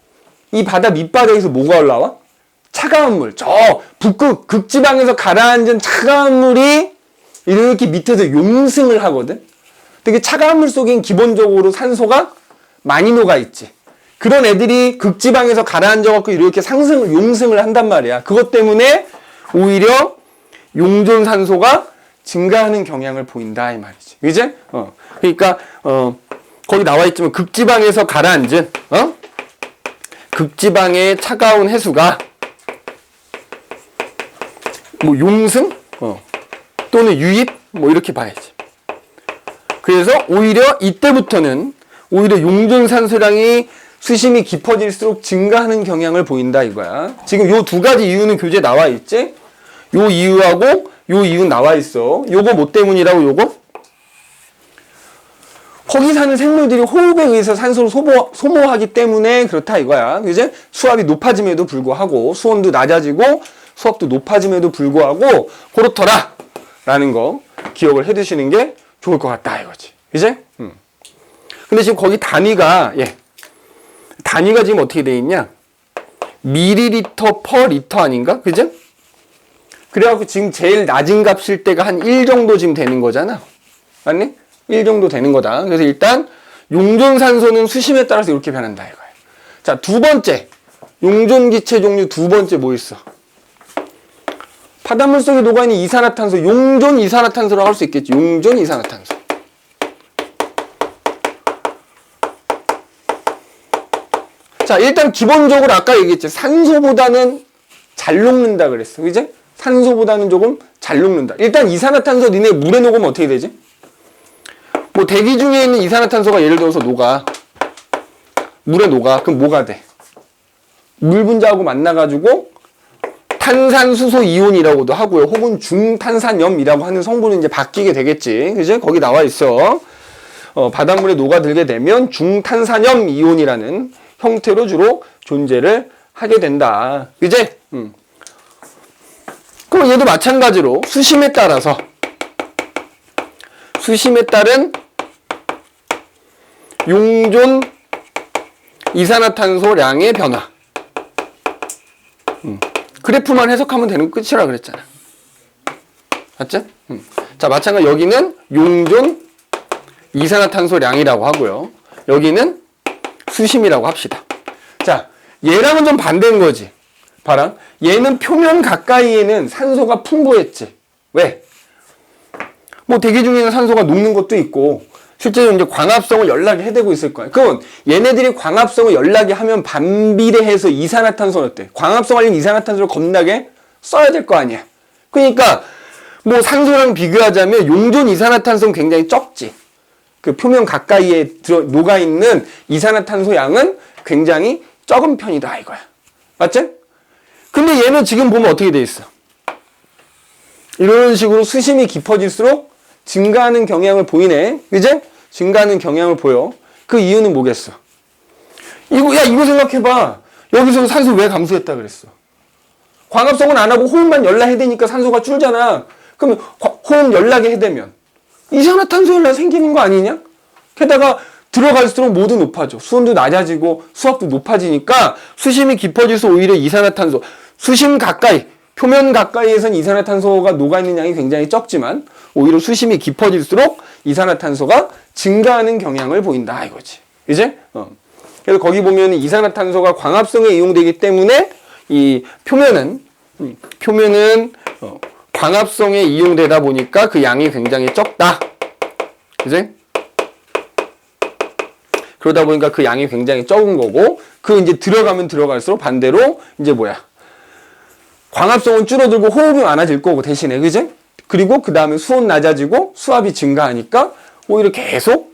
이 바다 밑바닥에서 뭐가 올라와? 차가운 물. 저 북극 극지방에서 가라앉은 차가운 물이 이렇게 밑에서 용승을 하거든. 되게 차가운 물 속엔 기본적으로 산소가 많이 녹아 있지. 그런 애들이 극지방에서 가라앉아갖고 이렇게 용승을 한단 말이야. 그것 때문에 오히려 용존 산소가 증가하는 경향을 보인다 이 말이지. 그지? 그러니까 거기 나와 있지만 극지방에서 가라앉은 극지방의 차가운 해수가 뭐 용승 또는 유입 뭐 이렇게 봐야지. 그래서 오히려 이때부터는 오히려 용존 산소량이 수심이 깊어질수록 증가하는 경향을 보인다 이거야. 지금 요 두 가지 이유는 교재에 나와 있지? 요 이유하고 요 이유 나와 있어. 요거 뭐 때문이라고 요거? 거기 사는 생물들이 호흡에 의해서 산소를 소모하기 때문에 그렇다 이거야. 이제 수압이 높아짐에도 불구하고 수온도 낮아지고 수압도 높아짐에도 불구하고 그렇더라 라는 거 기억을 해두시는 게 좋을 것 같다 이거지. 이제? 근데 지금 거기 단위가 단위가 지금 어떻게 돼 있냐? 밀리리터 퍼 리터 아닌가? 그죠? 그래갖고 지금 제일 낮은 값일 때가 한 1 정도 지금 되는 거잖아. 맞니? 1 정도 되는 거다. 그래서 일단 용존산소는 수심에 따라서 이렇게 변한다 이거예요. 자, 두 번째. 용존기체 종류 두 번째 뭐 있어? 바닷물 속에 녹아있는 이산화탄소, 용존 이산화탄소라고 할 수 있겠지. 용존 이산화탄소. 자, 일단 기본적으로 아까 얘기했지. 산소보다는 잘 녹는다 그랬어. 그지? 산소보다는 조금 잘 녹는다. 일단 이산화탄소 니네 물에 녹으면 어떻게 되지? 뭐 대기 중에 있는 이산화탄소가 예를 들어서 녹아. 물에 녹아. 그럼 뭐가 돼? 물 분자하고 만나가지고 탄산수소 이온이라고도 하고요. 혹은 중탄산염이라고 하는 성분이 이제 바뀌게 되겠지. 그지? 거기 나와 있어. 바닷물에 녹아들게 되면 중탄산염 이온이라는 형태로 주로 존재를 하게 된다. 그지? 그럼 얘도 마찬가지로 수심에 따라서 수심에 따른 용존 이산화탄소량의 변화. 그래프만 해석하면 되는 끝이라 그랬잖아. 맞지? 자, 마찬가지로 여기는 용존 이산화탄소량이라고 하고요. 여기는 수심이라고 합시다. 자, 얘랑은 좀 반대인 거지. 봐라. 얘는 표면 가까이에는 산소가 풍부했지. 왜? 뭐 대기 중에는 산소가 녹는 것도 있고 실제로 이제 광합성을 연락이 해대고 있을 거야. 그건 얘네들이 광합성을 연락이 하면 반비례해서 이산화탄소는 어때? 광합성하려면 이산화탄소를 겁나게 써야 될 거 아니야. 그러니까 뭐 산소랑 비교하자면 용존 이산화탄소는 굉장히 적지. 그 표면 가까이에 녹아있는 이산화탄소 양은 굉장히 적은 편이다 이거야. 맞지? 근데 얘는 지금 보면 어떻게 돼 있어? 이런 식으로 수심이 깊어질수록 증가하는 경향을 보이네. 그지? 증가하는 경향을 보여. 그 이유는 뭐겠어? 이거 생각해봐. 여기서 산소 왜 감소했다 그랬어? 광합성은 안 하고 호흡만 연락해대니까 산소가 줄잖아. 그러면 호흡 연락이 해대면 이산화탄소 연락 생기는 거 아니냐? 게다가 들어갈수록 모두 높아져. 수온도 낮아지고 수압도 높아지니까 수심이 깊어질수록 오히려 이산화탄소, 수심 가까이, 표면 가까이에선 이산화탄소가 녹아있는 양이 굉장히 적지만 오히려 수심이 깊어질수록 이산화탄소가 증가하는 경향을 보인다 이거지. 이제? 그래서 거기 보면 이산화탄소가 광합성에 이용되기 때문에 이 표면은 광합성에 이용되다 보니까 그 양이 굉장히 적다. 그지? 그러다 보니까 그 양이 굉장히 적은 거고, 그 이제 들어가면 들어갈수록 반대로 이제 뭐야? 광합성은 줄어들고 호흡이 많아질 거고 대신에, 그지? 그리고 그 다음에 수온 낮아지고 수압이 증가하니까 오히려 계속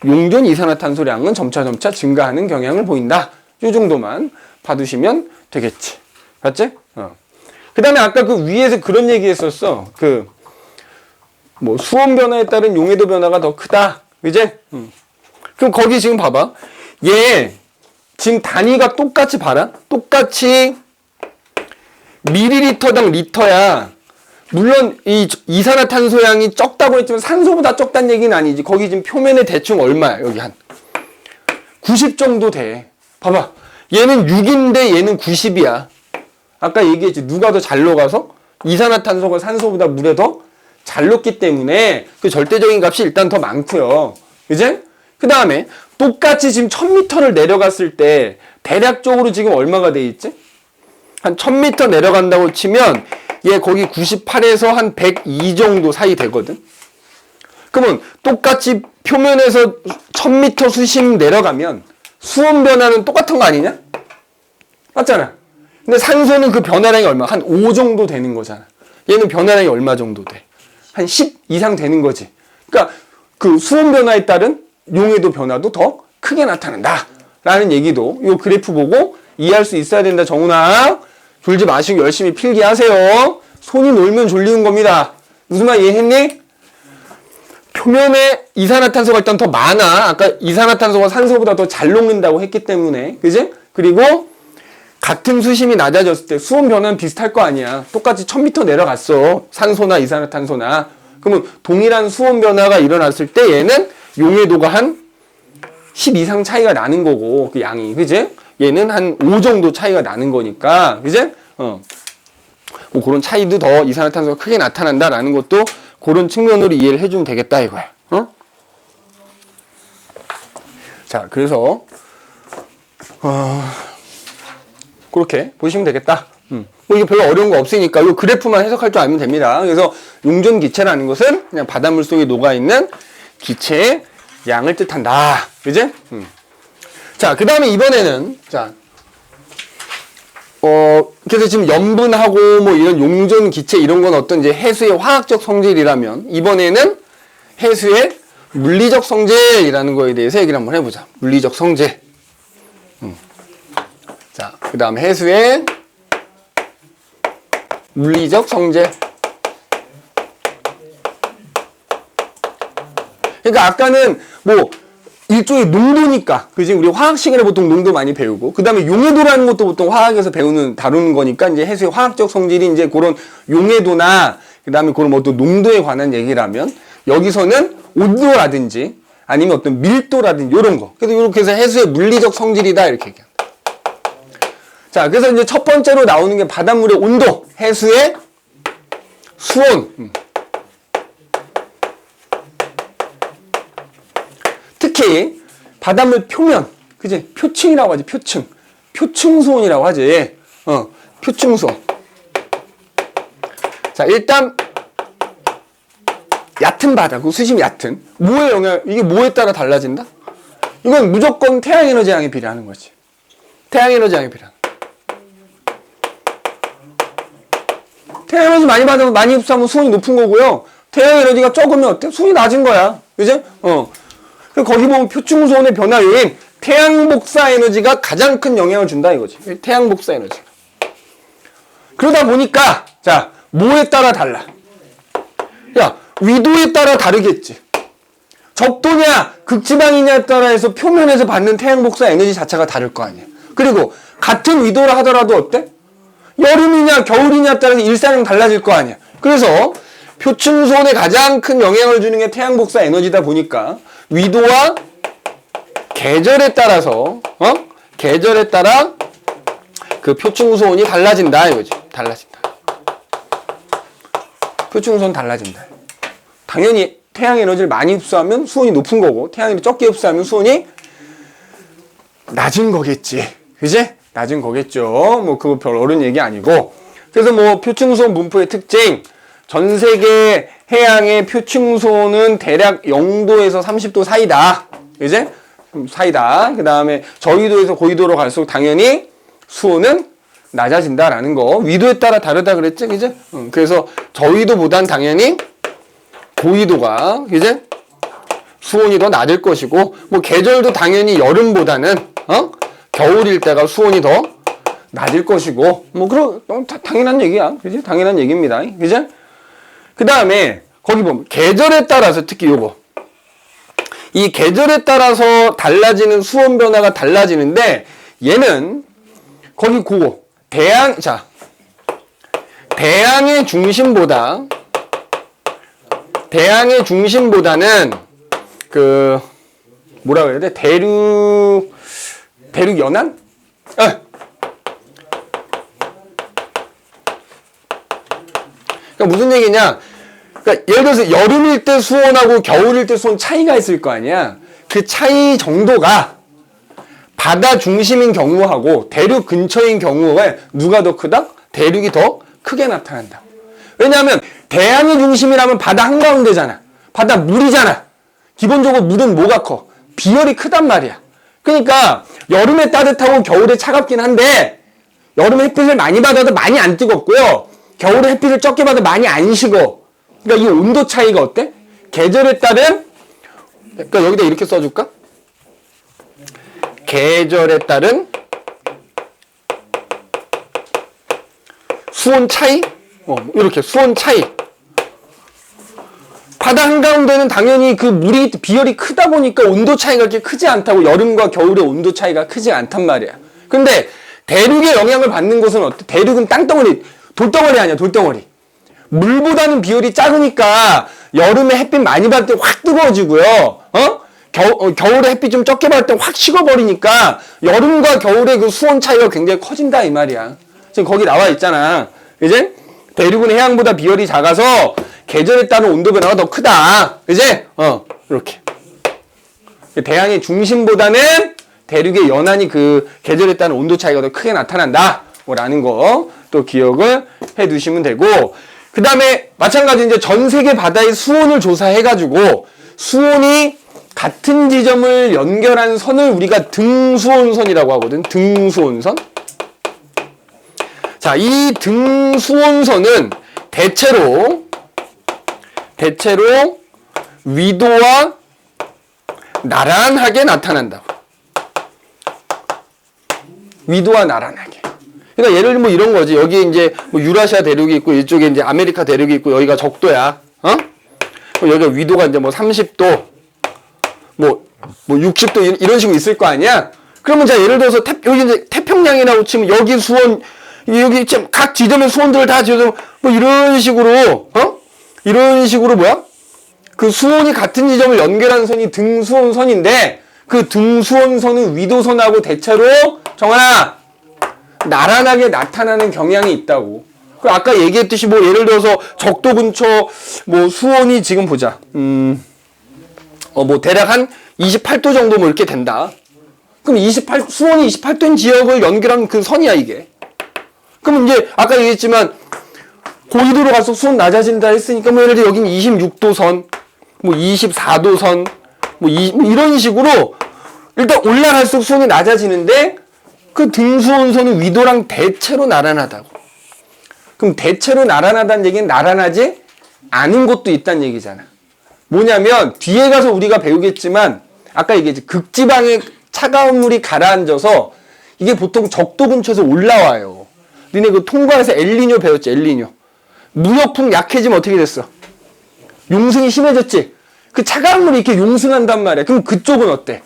용존 이산화탄소량은 점차 증가하는 경향을 보인다. 이 정도만 봐두시면 되겠지. 맞지? 그 다음에 아까 그 위에서 그런 얘기 했었어. 뭐 수온 변화에 따른 용해도 변화가 더 크다. 그지? 그럼 거기 지금 봐봐. 얘 지금 단위가 똑같이 봐라. 똑같이 밀리리터당 리터야. 물론 이 이산화탄소량이 적다고 했지만 산소보다 적다는 얘기는 아니지. 거기 지금 표면에 대충 얼마야? 여기 한 90 정도 돼. 봐봐. 얘는 6인데 얘는 90이야. 아까 얘기했지. 누가 더 잘 녹아서? 이산화탄소가 산소보다 물에 더 잘 녹기 때문에 그 절대적인 값이 일단 더 많고요. 그지? 그 다음에 똑같이 지금 1000m를 내려갔을 때 대략적으로 지금 얼마가 돼 있지? 한 1000m 내려간다고 치면 얘 거기 98에서 한 102 정도 사이 되거든. 그러면 똑같이 표면에서 1000m 수심 내려가면 수온 변화는 똑같은 거 아니냐? 맞잖아. 근데 산소는 그 변화량이 얼마? 한 5 정도 되는 거잖아. 얘는 변화량이 얼마 정도 돼? 한 10 이상 되는 거지. 그러니까 그 수온 변화에 따른 용해도 변화도 더 크게 나타난다 라는 얘기도 이 그래프 보고 이해할 수 있어야 된다. 정훈아, 졸지 마시고 열심히 필기하세요. 손이 놀면 졸리는 겁니다. 무슨 말 이해했니? 표면에 이산화탄소가 일단 더 많아. 아까 이산화탄소가 산소보다 더 잘 녹는다고 했기 때문에. 그지? 그리고 같은 수심이 낮아졌을 때 수온 변화는 비슷할 거 아니야. 똑같이 1000m 내려갔어. 산소나 이산화탄소나. 그러면 동일한 수온 변화가 일어났을 때 얘는 용해도가 한 10 이상 차이가 나는 거고, 그 양이. 그지? 얘는 한 5 정도 차이가 나는 거니까. 그지? 뭐 그런 차이도 더 이산화탄소가 크게 나타난다라는 것도 그런 측면으로 이해를 해주면 되겠다 이거야. 어? 자, 그래서 그렇게 보시면 되겠다. 뭐 이게 별로 어려운 거 없으니까 이 그래프만 해석할 줄 알면 됩니다. 그래서 용존 기체라는 것은 그냥 바닷물 속에 녹아있는 기체의 양을 뜻한다. 그지? 자, 그 다음에 이번에는, 자, 그래서 지금 염분하고 뭐 이런 용존 기체 이런 건 어떤 이제 해수의 화학적 성질이라면 이번에는 해수의 물리적 성질이라는 거에 대해서 얘기를 한번 해보자. 물리적 성질. 자, 그 다음 해수의 물리적 성질. 그러니까 아까는 뭐 일종의 농도니까, 그지? 우리 화학 시간에 보통 농도 많이 배우고, 그 다음에 용해도라는 것도 보통 화학에서 다루는 거니까, 이제 해수의 화학적 성질이 이제 그런 용해도나, 그 다음에 그런 뭐 또 농도에 관한 얘기라면, 여기서는 온도라든지, 아니면 어떤 밀도라든지, 요런 거. 그래서 이렇게 해서 해수의 물리적 성질이다, 이렇게 얘기합니다. 자, 그래서 이제 첫 번째로 나오는 게 바닷물의 온도, 해수의 수온. 특히 바닷물 표면, 그지? 표층이라고 하지, 표층. 표층수온이라고 하지. 표층수온. 자, 일단 얕은 바다, 그 수심 얕은. 뭐의 영향, 이게 뭐에 따라 달라진다? 이건 무조건 태양에너지 양에 비례하는 거지. 태양에너지 양에 비례하는. 태양에너지 많이 받으면 많이 흡수하면 수온이 높은 거고요. 태양에너지가 적으면 어때? 수온이 낮은 거야. 그지? 거기 보면 표층수온의 변화 요인, 태양 복사 에너지가 가장 큰 영향을 준다 이거지. 태양 복사 에너지. 그러다 보니까, 자, 뭐에 따라 달라? 야, 위도에 따라 다르겠지. 적도냐, 극지방이냐에 따라 해서 표면에서 받는 태양 복사 에너지 자체가 다를 거 아니야. 그리고 같은 위도라 하더라도 어때? 여름이냐, 겨울이냐에 따라서 일상은 달라질 거 아니야. 그래서 표층수온에 가장 큰 영향을 주는 게 태양 복사 에너지다 보니까 위도와 계절에 따라서 계절에 따라 그 표층수온이 달라진다 이거지. 달라진다. 표층수온 달라진다. 당연히 태양 에너지를 많이 흡수하면 수온이 높은 거고 태양 에너지 적게 흡수하면 수온이 낮은 거겠지. 그지? 낮은 거겠죠. 뭐 그거 별 어려운 얘기 아니고. 그래서 뭐 표층수온 분포의 특징, 전 세계 해양의 표층수온은 대략 0도에서 30도 사이다. 이제 사이다. 그 다음에 저위도에서 고위도로 갈수록 당연히 수온은 낮아진다라는 거. 위도에 따라 다르다 그랬지, 이제. 그래서 저위도보단 당연히 고위도가 이제 수온이 더 낮을 것이고, 뭐 계절도 당연히 여름보다는 겨울일 때가 수온이 더 낮을 것이고, 뭐 그런 당연한 얘기야, 그지? 당연한 얘기입니다, 그지? 그 다음에 거기 보면 계절에 따라서 특히 요거 이 계절에 따라서 달라지는 수온 변화가 달라지는데 얘는 거기 그거 대양의 중심보다는 그 뭐라 그래야 돼? 대륙 연안? 그러니까 무슨 얘기냐? 그러니까 예를 들어서 여름일 때 수온하고 겨울일 때 수온 차이가 있을 거 아니야. 그 차이 정도가 바다 중심인 경우하고 대륙 근처인 경우에 누가 더 크다? 대륙이 더 크게 나타난다. 왜냐하면 대양의 중심이라면 바다 한가운데잖아. 바다 물이잖아. 기본적으로 물은 뭐가 커? 비열이 크단 말이야. 그러니까 여름에 따뜻하고 겨울에 차갑긴 한데 여름에 햇빛을 많이 받아도 많이 안 뜨겁고요. 겨울에 햇빛을 적게 받아도 많이 안 식어. 그러니까 이 온도 차이가 어때? 계절에 따른, 그러니까 여기다 이렇게 써줄까? 계절에 따른 수온 차이? 이렇게 수온 차이. 바다 한가운데는 당연히 그 물이 비열이 크다 보니까 온도 차이가 그렇게 크지 않다고. 여름과 겨울의 온도 차이가 크지 않단 말이야. 근데 대륙의 영향을 받는 곳은 어때? 대륙은 땅덩어리, 돌덩어리 아니야, 돌덩어리. 물보다는 비율이 작으니까 여름에 햇빛 많이 받을 때 확 뜨거워지고요. 겨울에 햇빛 좀 적게 받을 때 확 식어버리니까 여름과 겨울의 그 수온 차이가 굉장히 커진다 이 말이야. 지금 거기 나와 있잖아. 이제 대륙은 해양보다 비열이 작아서 계절에 따른 온도 변화가 더 크다. 그지? 이렇게. 대양의 중심보다는 대륙의 연안이 그 계절에 따른 온도 차이가 더 크게 나타난다. 라는 거 또 기억을 해 두시면 되고, 그 다음에 마찬가지 이제 전 세계 바다의 수온을 조사해가지고 수온이 같은 지점을 연결한 선을 우리가 등수온선이라고 하거든. 등수온선. 자, 이 등수온선은 대체로 위도와 나란하게 나타난다고. 위도와 나란하게. 그러니까 예를 들면 뭐 이런 거지. 여기 이제 뭐 유라시아 대륙이 있고 이쪽에 이제 아메리카 대륙이 있고 여기가 적도야. 여기가 위도가 이제 뭐 30도, 뭐 60도 이런 식으로 있을 거 아니야? 그러면 자, 예를 들어서 여기 이제 태평양이라고 치면 여기 수온, 여기 지금 각 지점의 수온들을 다 지금 뭐 이런 식으로, 이런 식으로 뭐야? 그 수온이 같은 지점을 연결하는 선이 등수온선인데 그 등수온선은 위도선하고 대체로 정환아 나란하게 나타나는 경향이 있다고. 그 아까 얘기했듯이 뭐 예를 들어서 적도 근처 뭐 수온이 지금 보자. 뭐 대략 한 28도 정도 뭐 이렇게 된다. 그럼 수온이 28도인 지역을 연결한 그 선이야 이게. 그럼 이제 아까 얘기했지만 고위도로 갈수록 수온 낮아진다 했으니까 뭐 예를 들어 여기는 26도 선, 뭐 24도 선, 뭐 이런 식으로 일단 올라갈수록 수온이 낮아지는데 그 등수온선은 위도랑 대체로 나란하다고. 그럼 대체로 나란하다는 얘기는 나란하지 않은 곳도 있다는 얘기잖아. 뭐냐면 뒤에 가서 우리가 배우겠지만 아까 얘기했지. 극지방에 차가운 물이 가라앉아서 이게 보통 적도 근처에서 올라와요. 니네 그 통과해서 엘니뇨 배웠지. 엘니뇨. 무역풍 약해지면 어떻게 됐어? 용승이 심해졌지. 그 차가운 물이 이렇게 용승한단 말이야. 그럼 그쪽은 어때?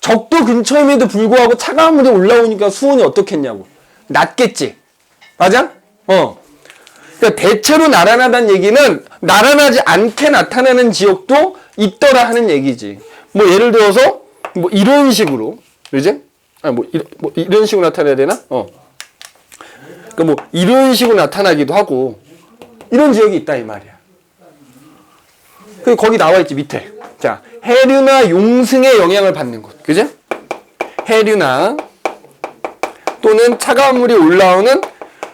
적도 근처임에도 불구하고 차가운 물이 올라오니까 수온이 어떻겠냐고. 낮겠지. 맞아? 그러니까 대체로 나란하다는 얘기는 나란하지 않게 나타나는 지역도 있더라 하는 얘기지. 뭐 예를 들어서 뭐 이런 식으로, 그지? 뭐 이런 식으로 나타내야 되나? 그러니까 뭐 이런 식으로 나타나기도 하고 이런 지역이 있다 이 말이야. 그 거기 나와 있지 밑에. 자, 해류나 용승의 영향을 받는 곳. 그죠? 해류나 또는 차가운 물이 올라오는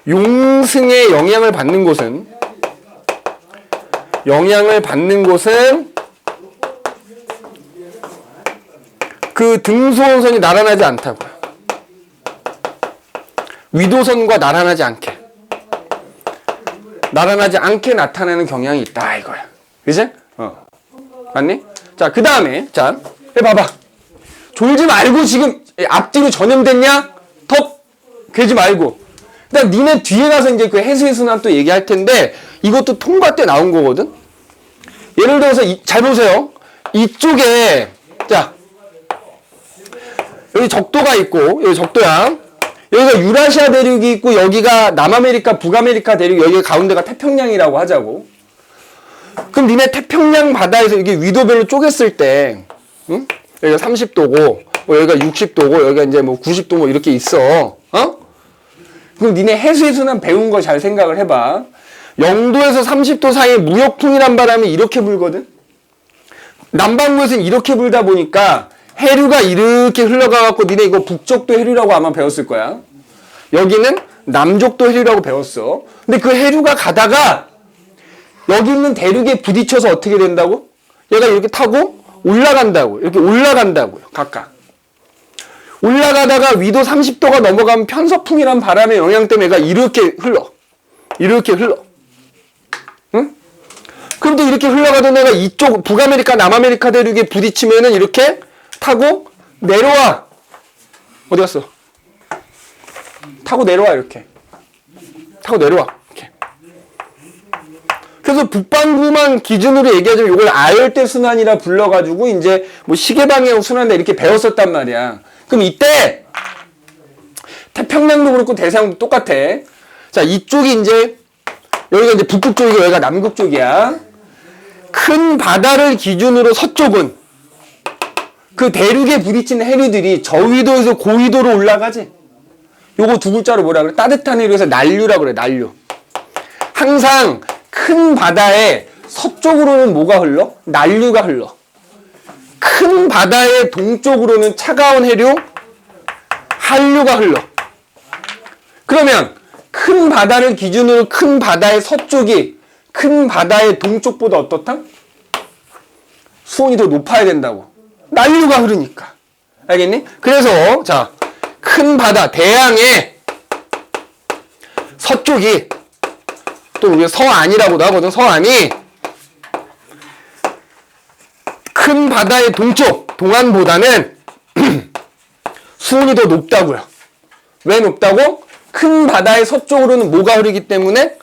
용승의 영향을 받는 곳은 그 등수온선이 나란하지 않다고요. 위도선과 나란하지 않게 나타나는 경향이 있다 이거야. 그지? 맞니? 자, 그 다음에, 자, 해봐봐. 졸지 말고 지금 앞뒤로 전염됐냐? 턱! 괴지 말고. 그다음 니네 뒤에 가서 이제 그 해수의 순환 또 얘기할 텐데, 이것도 통과 때 나온 거거든? 예를 들어서, 잘 보세요. 이쪽에, 자, 여기 적도가 있고, 여기 적도야. 여기가 유라시아 대륙이 있고, 여기가 남아메리카, 북아메리카 대륙, 여기가 가운데가 태평양이라고 하자고. 그럼 니네 태평양 바다에서 이게 위도별로 쪼갰을 때, 응? 여기가 30도고, 뭐 여기가 60도고, 여기가 이제 뭐 90도 뭐 이렇게 있어. 그럼 니네 해수의 순환 배운 거 잘 생각을 해봐. 0도에서 30도 사이에 무역풍이란 바람이 이렇게 불거든? 남반구에서는 이렇게 불다 보니까 해류가 이렇게 흘러가갖고 니네 이거 북쪽도 해류라고 아마 배웠을 거야. 여기는 남쪽도 해류라고 배웠어. 근데 그 해류가 가다가 여기 있는 대륙에 부딪혀서 어떻게 된다고? 얘가 이렇게 타고 올라간다고. 이렇게 올라간다고요. 각각. 올라가다가 위도 30도가 넘어가면 편서풍이란 바람의 영향 때문에 얘가 이렇게 흘러. 응? 그럼 또 이렇게 흘러가던 애가 이쪽 북아메리카, 남아메리카 대륙에 부딪히면은 이렇게 타고 내려와. 어디 갔어? 타고 내려와, 이렇게. 타고 내려와. 그래서 북반구만 기준으로 얘기하자면 이걸 아열대 순환이라 불러가지고 이제 뭐 시계방향 순환이다 이렇게 배웠었단 말이야. 그럼 이때 태평양도 그렇고 대서양도 똑같아. 자, 이쪽이 이제 여기가 이제 북극 쪽이고 여기가 남극 쪽이야. 큰 바다를 기준으로 서쪽은 그 대륙에 부딪히는 해류들이 저위도에서 고위도로 올라가지. 요거 두 글자로 뭐라 그래? 따뜻한 해류에서 난류라 그래. 난류. 항상 큰 바다의 서쪽으로는 뭐가 흘러? 난류가 흘러. 큰 바다의 동쪽으로는 차가운 해류, 한류가 흘러. 그러면 큰 바다를 기준으로 큰 바다의 서쪽이 큰 바다의 동쪽보다 어떻다? 수온이 더 높아야 된다고. 난류가 흐르니까. 알겠니? 그래서 자, 큰 바다, 대양의 서쪽이 또 우리가 서안이라고도 하거든. 서안이 큰 바다의 동쪽, 동안보다는 수온이 더 높다고요. 왜 높다고? 큰 바다의 서쪽으로는 뭐가 흐르기 때문에?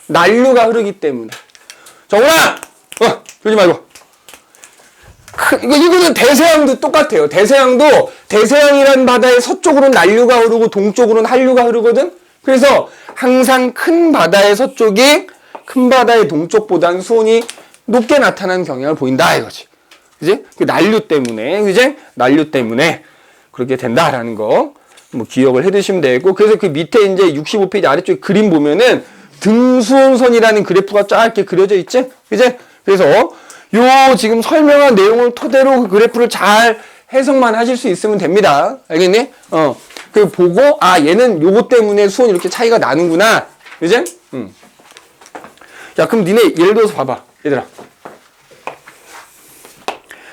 난류가 흐르기 때문에. 정훈아! 그러지 말고. 이거는 대서양도 똑같아요. 대서양도 대서양이라는 바다의 서쪽으로는 난류가 흐르고 동쪽으로는 한류가 흐르거든? 그래서 항상 큰 바다의 서쪽이 큰 바다의 동쪽보다는 수온이 높게 나타나는 경향을 보인다 이거지. 그지? 그 난류 때문에, 그지? 난류 때문에 그렇게 된다라는 거, 뭐, 기억을 해 두시면 되고, 그래서 그 밑에 이제 65페이지 아래쪽에 그림 보면은 등수온선이라는 그래프가 쫙 이렇게 그려져 있지? 그지? 그래서 요 지금 설명한 내용을 토대로 그 그래프를 잘 해석만 하실 수 있으면 됩니다. 알겠니? 그 보고, 아, 얘는 요거 때문에 수온이 이렇게 차이가 나는구나. 그지? 야, 그럼 니네 예를 들어서 봐봐. 얘들아.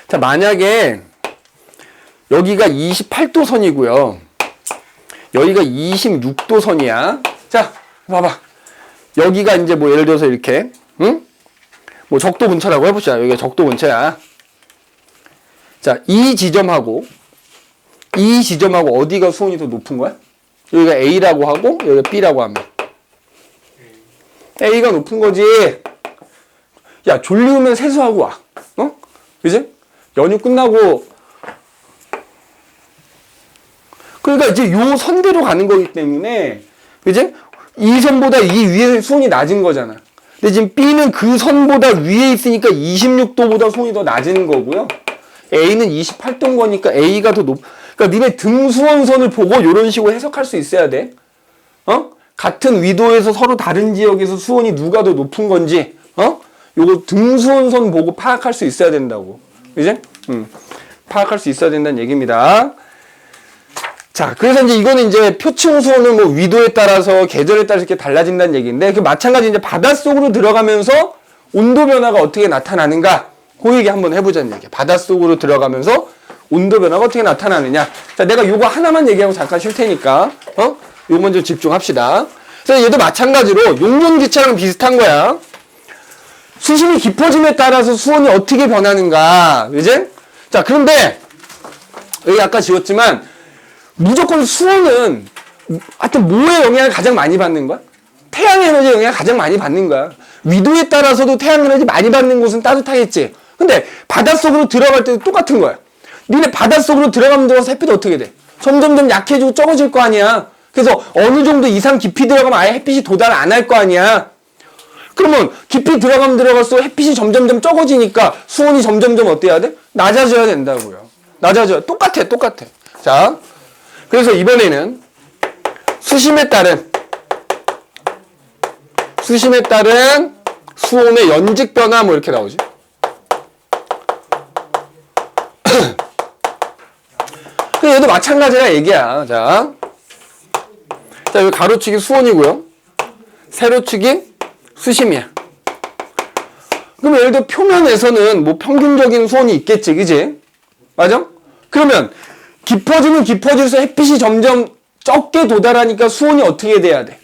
자, 만약에 여기가 28도 선이고요. 여기가 26도 선이야. 자, 봐봐. 여기가 이제 뭐 예를 들어서 이렇게, 응? 뭐 적도 근처라고 해보자. 여기가 적도 근처야. 자, 이 지점하고 어디가 수온이 더 높은 거야? 여기가 A라고 하고 여기가 B라고 하면 A가 높은 거지. 야, 졸리우면 세수하고 와. 그지? 연휴 끝나고. 그러니까 이제 요 선대로 가는 거기 때문에, 그지? 이 선보다 이 위에 수온이 낮은 거잖아. 근데 지금 B는 그 선보다 위에 있으니까 26도보다 수온이 더 낮은 거고요. A는 28도인 거니까 A가 더 그러니까 니네 등수원선을 보고 이런 식으로 해석할 수 있어야 돼. 같은 위도에서 서로 다른 지역에서 수온이 누가 더 높은 건지, 요거 등수원선 보고 파악할 수 있어야 된다고. 그지? 파악할 수 있어야 된다는 얘기입니다. 자, 그래서 이제 이거는 이제 표층 수온은 뭐 위도에 따라서 계절에 따라서 이렇게 달라진다는 얘기인데, 그 마찬가지 이제 바닷속으로 들어가면서 온도 변화가 어떻게 나타나는가, 그 얘기 한번 해보자는 얘기야. 바닷속으로 들어가면서 온도 변화가 어떻게 나타나느냐. 자, 내가 요거 하나만 얘기하고 잠깐 쉴 테니까, 요거 먼저 집중합시다. 그래서 얘도 마찬가지로 용존기차랑 비슷한 거야. 수심이 깊어짐에 따라서 수온이 어떻게 변하는가, 그지? 자, 그런데 여기 아까 지웠지만 무조건 수온은 하여튼 뭐의 영향을 가장 많이 받는 거야? 태양 에너지의 영향을 가장 많이 받는 거야. 위도에 따라서도 태양 에너지 많이 받는 곳은 따뜻하겠지. 근데 바닷속으로 들어갈 때도 똑같은 거야. 니네 바닷속으로 들어가면 들어가서 햇빛이 어떻게 돼? 점점점 약해지고 적어질 거 아니야. 그래서 어느 정도 이상 깊이 들어가면 아예 햇빛이 도달 안 할 거 아니야. 그러면 깊이 들어가면 들어갈수록 햇빛이 점점점 적어지니까 수온이 점점점 어때야 돼? 낮아져야 된다고요. 낮아져야. 똑같아. 자, 그래서 이번에는 수심에 따른 수온의 연직 변화 뭐 이렇게 나오지. 얘도 마찬가지라 얘기야. 자, 여기 가로축이 수온이고요. 세로축이 수심이야. 그럼 예를 들어 표면에서는 뭐 평균적인 수온이 있겠지, 그지? 맞아? 그러면 깊어지면 깊어질수록 햇빛이 점점 적게 도달하니까 수온이 어떻게 돼야 돼?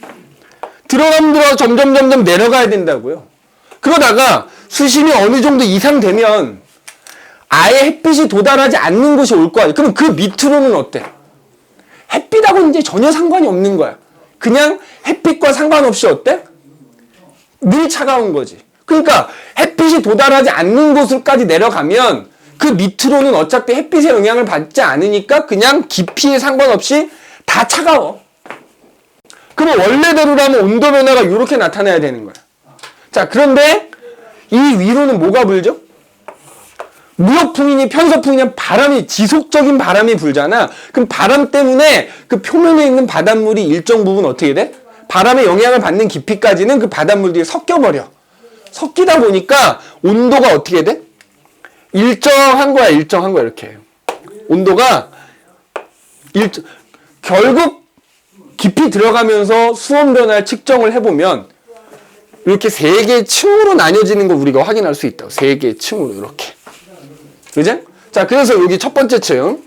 들어가면 들어가 점점 내려가야 된다고요. 그러다가 수심이 어느 정도 이상 되면 아예 햇빛이 도달하지 않는 곳이 올 거야. 그럼 그 밑으로는 어때? 햇빛하고는 이제 전혀 상관이 없는 거야. 그냥 햇빛과 상관없이 어때? 늘 차가운 거지. 그러니까 햇빛이 도달하지 않는 곳으로까지 내려가면 그 밑으로는 어차피 햇빛의 영향을 받지 않으니까 그냥 깊이에 상관없이 다 차가워. 그러면 원래대로라면 온도 변화가 이렇게 나타나야 되는 거야. 자, 그런데 이 위로는 뭐가 불죠? 무역풍이니 편서풍이니 바람이, 지속적인 바람이 불잖아. 그럼 바람 때문에 그 표면에 있는 바닷물이 일정 부분 어떻게 돼? 바람의 영향을 받는 깊이까지는 그 바닷물들이 섞여버려. 섞이다 보니까 온도가 어떻게 돼? 일정한 거야, 일정한 거야, 이렇게. 온도가 결국 깊이 들어가면서 수온 변화를 측정을 해보면 이렇게 세 개의 층으로 나뉘어지는 거 우리가 확인할 수 있다고. 세 개의 층으로 이렇게. 그죠? 자, 그래서 여기 첫 번째 층.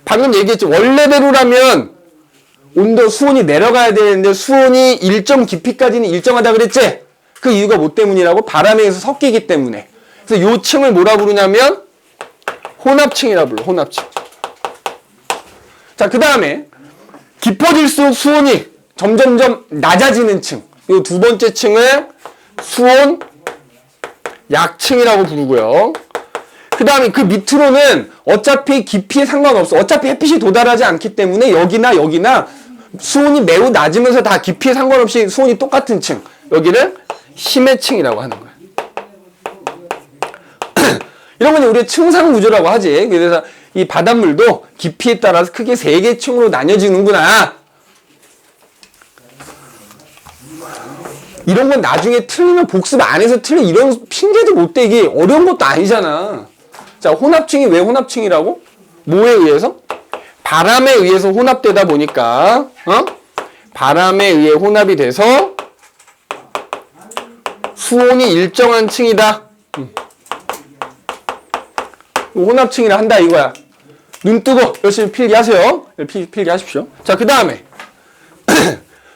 방금 얘기했죠. 원래대로라면 온도, 수온이 내려가야 되는데 수온이 일정 깊이까지는 일정하다 그랬지? 그 이유가 뭐 때문이라고? 바람에 의해서 섞이기 때문에. 그래서 요 층을 뭐라 부르냐면 혼합층이라 불러. 혼합층. 자, 그 다음에 깊어질수록 수온이 점점점 낮아지는 층. 이 두 번째 층을 수온 약층이라고 부르고요. 그 다음에 그 밑으로는 어차피 깊이에 상관없어. 어차피 햇빛이 도달하지 않기 때문에 여기나 여기나 수온이 매우 낮으면서 다 깊이에 상관없이 수온이 똑같은 층. 여기를 심해층이라고 하는 거야. 이런 건 우리가 층상 구조라고 하지. 그래서 이 바닷물도 깊이에 따라서 크게 세 개 층으로 나뉘어지는구나. 이런 건 나중에 틀리면 복습 안 해서 틀린 이런 핑계도 못 대기 어려운 것도 아니잖아. 자, 혼합층이 왜 혼합층이라고? 뭐에 의해서? 바람에 의해서 혼합되다 보니까, 바람에 의해 혼합이 돼서 수온이 일정한 층이다. 혼합층이라 한다 이거야. 눈 뜨고 열심히 필기하세요. 필기하십시오. 자, 그 다음에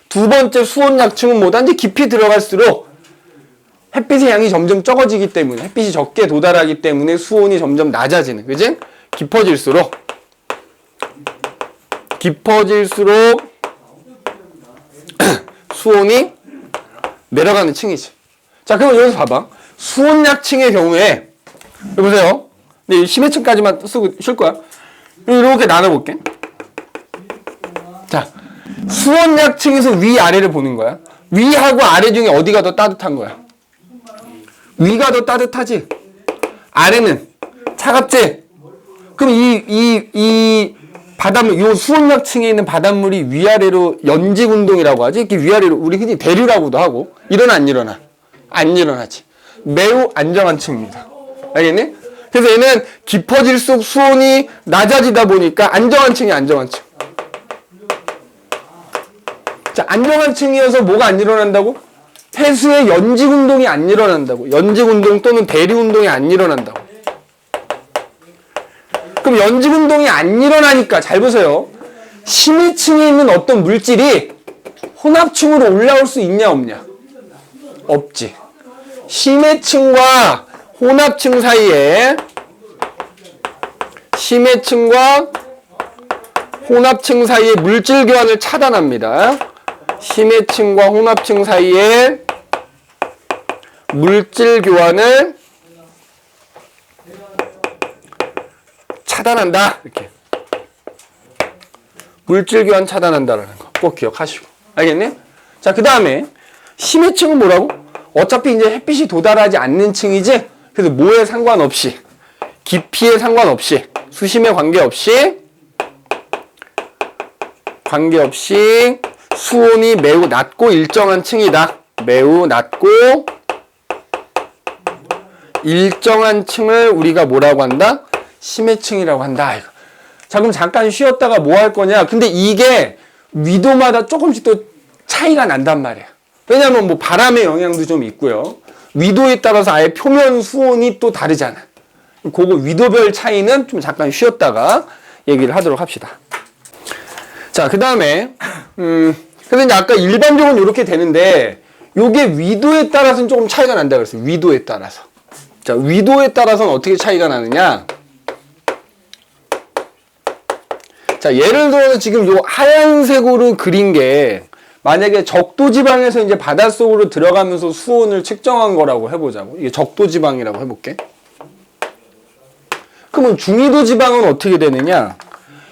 두 번째 수온 약층은 뭐다? 이제 깊이 들어갈수록 햇빛의 양이 점점 적어지기 때문에, 햇빛이 적게 도달하기 때문에 수온이 점점 낮아지는, 그지? 깊어질수록 수온이 내려가는 층이지. 자, 그럼 여기서 봐봐. 수온 약층의 경우에, 여기 보세요. 근데 심해층까지만 쓰고 쉴 거야. 이렇게 나눠볼게. 자, 수온 약층에서 위아래를 보는 거야. 위하고 아래 중에 어디가 더 따뜻한 거야? 위가 더 따뜻하지? 아래는 차갑지? 그럼 이 바닷물, 요 수온 약층에 있는 바닷물이 위아래로 연직 운동이라고 하지? 이렇게 위아래로, 우리 흔히 대류라고도 하고. 일어나, 안 일어나? 안 일어나지. 매우 안정한 층입니다. 알겠니? 그래서 얘는 깊어질수록 수온이 낮아지다 보니까 안정한 층이 안정한 층. 자, 안정한 층이어서 뭐가 안 일어난다고? 해수의 연직 운동이 안 일어난다고. 연직 운동 또는 대류 운동이 안 일어난다고. 그럼 연직 운동이 안 일어나니까 잘 보세요. 심해층에 있는 어떤 물질이 혼합층으로 올라올 수 있냐 없냐? 없지. 심해층과 혼합층 사이에 물질 교환을 차단합니다. 심해층과 혼합층 사이에 물질 교환을 차단한다. 이렇게. 물질 교환 차단한다라는 거 꼭 기억하시고. 알겠니? 자, 그 다음에 심해층은 뭐라고? 어차피 이제 햇빛이 도달하지 않는 층이지? 그래서 뭐에 상관없이, 깊이에 상관없이, 수심에 관계없이 수온이 매우 낮고 일정한 층이다. 매우 낮고 일정한 층을 우리가 뭐라고 한다? 심해층이라고 한다. 자, 그럼 잠깐 쉬었다가 뭐 할 거냐? 근데 이게 위도마다 조금씩 또 차이가 난단 말이야. 왜냐면 뭐 바람의 영향도 좀 있고요. 위도에 따라서 아예 표면 수온이 또 다르잖아. 그거 위도별 차이는 좀 잠깐 쉬었다가 얘기를 하도록 합시다. 자, 그 다음에 그래서 이제 아까 일반적으로는 이렇게 되는데 요게 위도에 따라서는 조금 차이가 난다 그랬어요. 위도에 따라서. 자, 위도에 따라서는 어떻게 차이가 나느냐? 자, 예를 들어서 지금 요 하얀색으로 그린 게 만약에 적도지방에서 이제 바닷속으로 들어가면서 수온을 측정한 거라고 해보자고. 이게 적도지방이라고 해볼게. 그러면 중위도 지방은 어떻게 되느냐?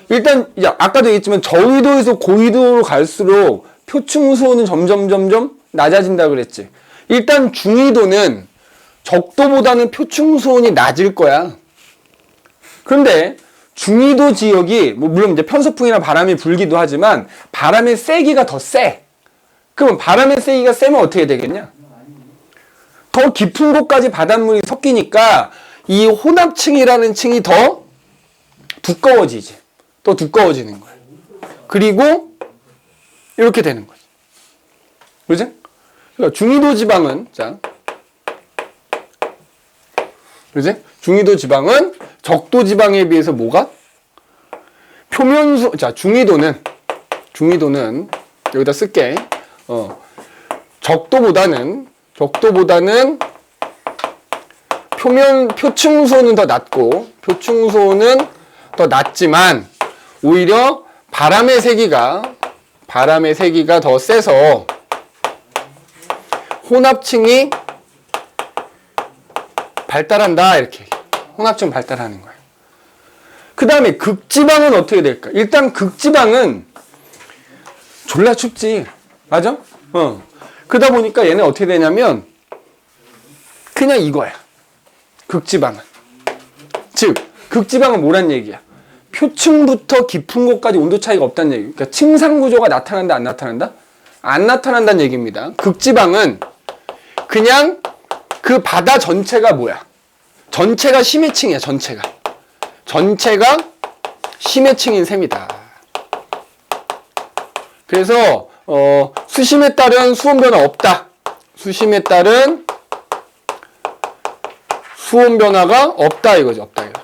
일단 이제 아까도 얘기했지만 저위도에서 고위도로 갈수록 표층 수온은 점점 낮아진다 그랬지. 일단 중위도는 적도보다는 표층 수온이 낮을 거야. 그런데 중위도 지역이 뭐 물론 이제 편서풍이나 바람이 불기도 하지만 바람의 세기가 더 세. 그럼 바람의 세기가 세면 어떻게 되겠냐? 더 깊은 곳까지 바닷물이 섞이니까 이 혼합층이라는 층이 더 두꺼워지지. 더 두꺼워지는 거야. 그리고 이렇게 되는 거지. 그지? 그러니까 중위도 지방은, 자, 그지? 중위도 지방은 적도 지방에 비해서 뭐가? 표면수, 자, 중위도는 여기다 쓸게. 적도보다는 표층소는 더 낮고, 표층소는 더 낮지만, 오히려 바람의 세기가 더 세서, 혼합층이 발달한다, 이렇게. 혼합층 발달하는 거예요. 그 다음에 극지방은 어떻게 될까? 일단 극지방은 졸라 춥지. 맞아? 그러다 보니까 얘는 어떻게 되냐면, 그냥 이거야. 극지방은. 즉, 극지방은 뭐란 얘기야? 표층부터 깊은 곳까지 온도 차이가 없다는 얘기. 그러니까 층상 구조가 나타난다, 안 나타난다? 안 나타난다는 얘기입니다. 극지방은 그냥 그 바다 전체가 뭐야? 전체가 심해층이야, 전체가 심해층인 셈이다. 그래서 수심에 따른 수온 변화 없다. 수심에 따른 수온 변화가 없다 이거죠. 없다 이거.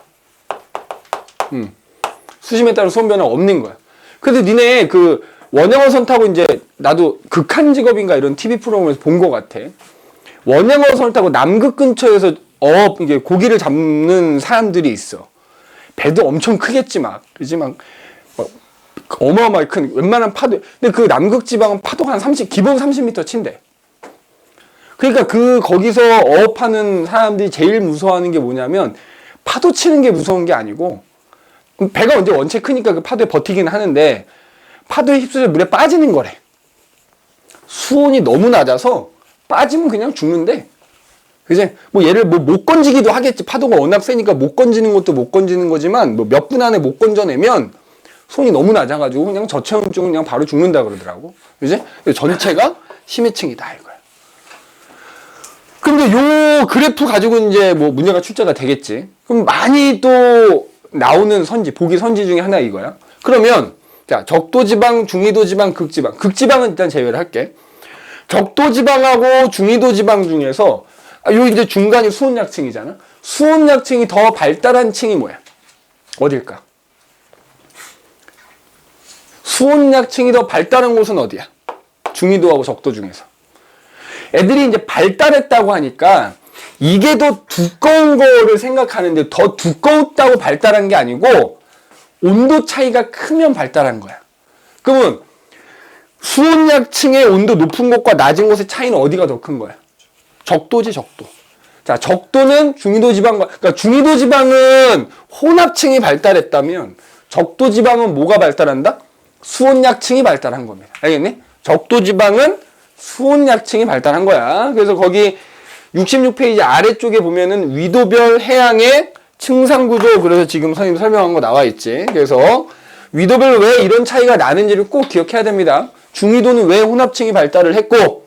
수심에 따른 수온 변화가 없는 거야. 그래서 니네 그 원양어선 타고 이제 나도 극한 직업인가 이런 TV 프로그램에서 본 것 같아. 원양어선을 타고 남극 근처에서 이게 고기를 잡는 사람들이 있어. 배도 엄청 크겠지 막. 그지 막 어마어마하게 큰 웬만한 파도. 근데 그 남극 지방은 파도가 한 30, 기본 30m 친대. 그러니까 거기서 어업하는 사람들이 제일 무서워하는 게 뭐냐면 파도 치는 게 무서운 게 아니고 배가 언제 원체 크니까 그 파도에 버티긴 하는데 파도에 휩쓸려 물에 빠지는 거래. 수온이 너무 낮아서 빠지면 그냥 죽는데. 그지? 뭐 얘를 못 건지기도 하겠지. 파도가 워낙 세니까 못 건지는 것도 못 건지는 거지만 뭐 몇 분 안에 못 건져내면 손이 너무 낮아가지고 그냥 저체온증은 그냥 바로 죽는다 그러더라고. 그지? 전체가 심해층이다 이거야. 근데 요 그래프 가지고 이제 뭐 문제가 출제가 되겠지. 그럼 많이 또 나오는 선지, 보기 선지 중에 하나 이거야. 그러면 자, 적도지방, 중위도지방, 극지방. 극지방은 일단 제외를 할게. 적도지방하고 중위도지방 중에서 요 이제 중간이 수온약층이잖아. 수온약층이 더 발달한 층이 뭐야? 어딜까? 수온약층이 더 발달한 곳은 어디야? 중위도하고 적도 중에서. 애들이 이제 발달했다고 하니까 이게 더 두꺼운 거를 생각하는데 더 두꺼웠다고 발달한 게 아니고 온도 차이가 크면 발달한 거야. 그러면 수온약층의 온도 높은 곳과 낮은 곳의 차이는 어디가 더 큰 거야? 적도지, 적도. 자, 적도는 중위도 지방과, 그러니까 중위도 지방은 혼합층이 발달했다면 적도 지방은 뭐가 발달한다? 수온약층이 발달한 겁니다. 알겠니? 적도 지방은 수온약층이 발달한 거야. 그래서 거기 66페이지 아래쪽에 보면은 위도별 해양의 층상구조, 그래서 지금 선생님 설명한 거 나와 있지. 그래서 위도별 왜 이런 차이가 나는지를 꼭 기억해야 됩니다. 중위도는 왜 혼합층이 발달을 했고,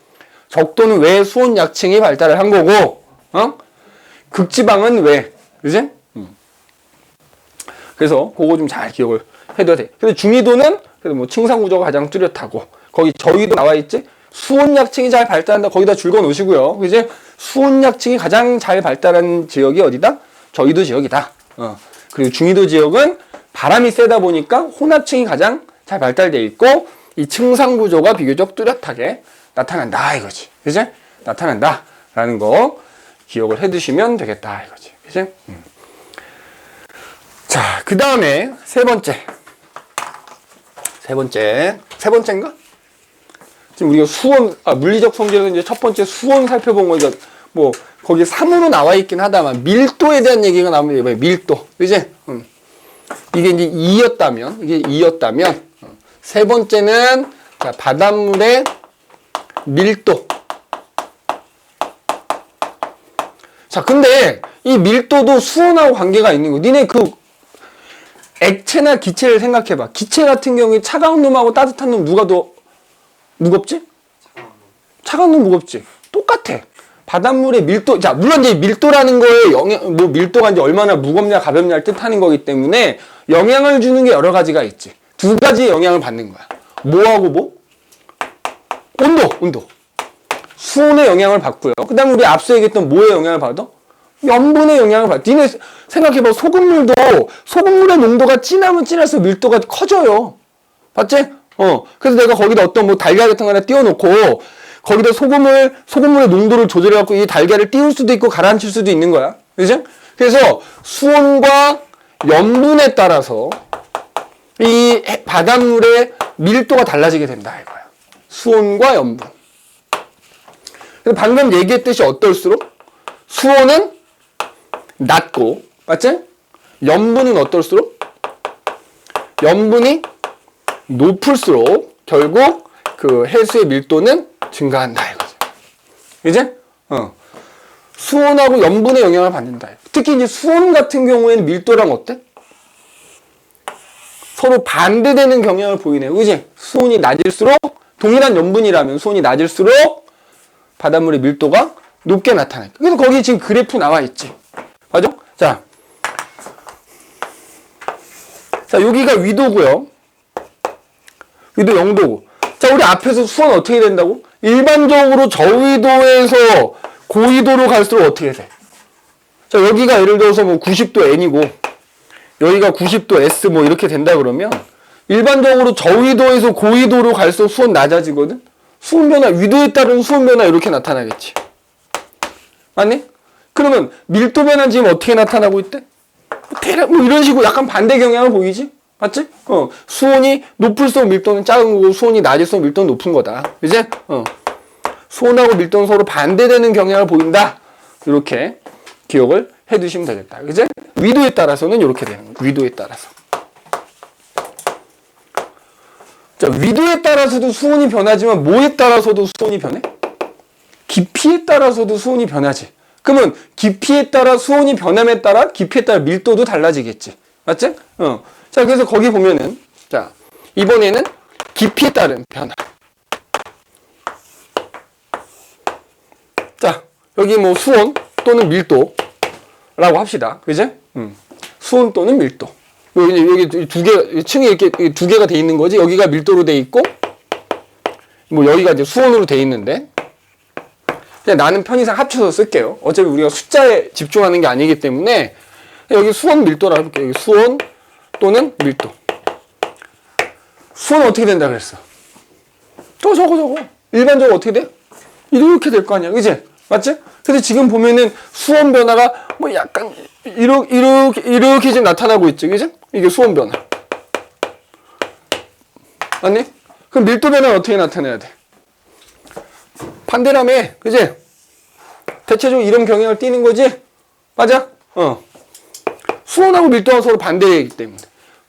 적도는 왜 수온약층이 발달을 한 거고, 극지방은 왜, 그지? 그래서 그거 좀 잘 기억을 해둬야 돼. 근데 중위도는 그래도 뭐 층상구조가 가장 뚜렷하고, 거기 저위도 나와 있지? 수온약층이 잘 발달한다. 거기다 줄거 놓으시고요. 그지? 수온약층이 가장 잘 발달한 지역이 어디다? 저위도 지역이다. 그리고 중위도 지역은 바람이 세다 보니까 혼합층이 가장 잘 발달되어 있고, 이 층상구조가 비교적 뚜렷하게 나타난다 이거지. 그지? 나타난다 라는 거 기억을 해 두시면 되겠다 이거지. 그지? 자, 그 다음에 세 번째인가? 지금 우리가 수온, 물리적 성질에서 이제 첫 번째 수온 살펴본 거니까 뭐 거기 3으로 나와 있긴 하다만 밀도에 대한 얘기가 나오면 밀도. 그지? 이게 이제 2였다면 세 번째는 자, 바닷물의 밀도. 자, 근데 이 밀도도 수온하고 관계가 있는 거. 니네 그 액체나 기체를 생각해봐. 기체 같은 경우에 차가운 놈하고 따뜻한 놈 누가 더 무겁지? 차가운 무겁지? 똑같아. 바닷물의 밀도, 자, 물론 이제 밀도라는 거에 뭐 밀도가 이제 얼마나 무겁냐, 가볍냐를 뜻하는 거기 때문에 영향을 주는 게 여러 가지가 있지. 두 가지 영향을 받는 거야. 뭐하고 뭐? 온도. 수온의 영향을 받고요. 그 다음에 우리 앞서 얘기했던 뭐의 영향을 받아? 염분의 영향을 받아. 니네 생각해봐. 소금물의 농도가 진하면 진할수록 밀도가 커져요. 봤지? 그래서 내가 거기다 어떤 뭐 달걀 같은 거 하나 띄워놓고 거기다 소금물의 농도를 조절해갖고 이 달걀을 띄울 수도 있고 가라앉힐 수도 있는 거야. 그죠? 그래서 수온과 염분에 따라서 이 바닷물의 밀도가 달라지게 된다 이거야. 수온과 염분. 방금 얘기했듯이 어떨수록 수온은 낮고, 맞지? 염분은 어떨수록? 염분이 높을수록 결국 그 해수의 밀도는 증가한다 이거죠. 이제 수온하고 염분의 영향을 받는다. 특히 이제 수온 같은 경우에는 밀도랑 어때? 서로 반대되는 경향을 보이네요. 그지? 수온이 낮을수록 동일한 염분이라면 수온이 낮을수록 바닷물의 밀도가 높게 나타나요. 그래서 거기 지금 그래프 나와 있지. 맞죠? 자, 여기가 위도고요. 위도 0도고. 자, 우리 앞에서 수온 어떻게 된다고? 일반적으로 저위도에서 고위도로 갈수록 어떻게 돼? 자, 여기가 예를 들어서 뭐 90도 N이고 여기가 90도 S 뭐 이렇게 된다 그러면 일반적으로 저위도에서 고위도로 갈수록 수온 낮아지거든? 수온 변화, 위도에 따른 수온 변화 이렇게 나타나겠지. 맞니? 그러면 밀도 변화는 지금 어떻게 나타나고 있대? 대략 뭐 이런 식으로 약간 반대 경향을 보이지? 맞지? 수온이 높을수록 밀도는 작은 거고 수온이 낮을수록 밀도는 높은 거다. 이제 수온하고 밀도는 서로 반대되는 경향을 보인다. 이렇게 기억을 해두시면 되겠다. 그제? 위도에 따라서는 이렇게 되는 거야. 위도에 따라서. 자, 위도에 따라서도 수온이 변하지만 뭐에 따라서도 수온이 변해? 깊이에 따라서도 수온이 변하지. 그러면 깊이에 따라 수온이 변함에 따라 깊이에 따라 밀도도 달라지겠지. 맞지? 자, 그래서 거기 보면은 자, 이번에는 깊이에 따른 변화. 자, 여기 뭐 수온 또는 밀도라고 합시다. 그지? 수온 또는 밀도. 여기 두 개, 층이 이렇게 두 개가 돼 있는 거지. 여기가 밀도로 돼 있고, 뭐 여기가 이제 수온으로 돼 있는데, 그냥 나는 편의상 합쳐서 쓸게요. 어차피 우리가 숫자에 집중하는 게 아니기 때문에, 여기 수온 밀도라고 해볼게요. 여기 수온 또는 밀도. 수온은 어떻게 된다 그랬어? 저거. 일반적으로 어떻게 돼? 이렇게 될 거 아니야. 그치? 맞지? 근데 지금 보면은 수온 변화가 뭐 약간 이렇게 지금 나타나고 있지. 그치? 이게 수온 변화. 맞니? 그럼 밀도 변화는 어떻게 나타내야 돼? 반대라며. 그치? 대체적으로 이런 경향을 띠는 거지? 맞아? 수온하고 밀도가 서로 반대이기 때문에.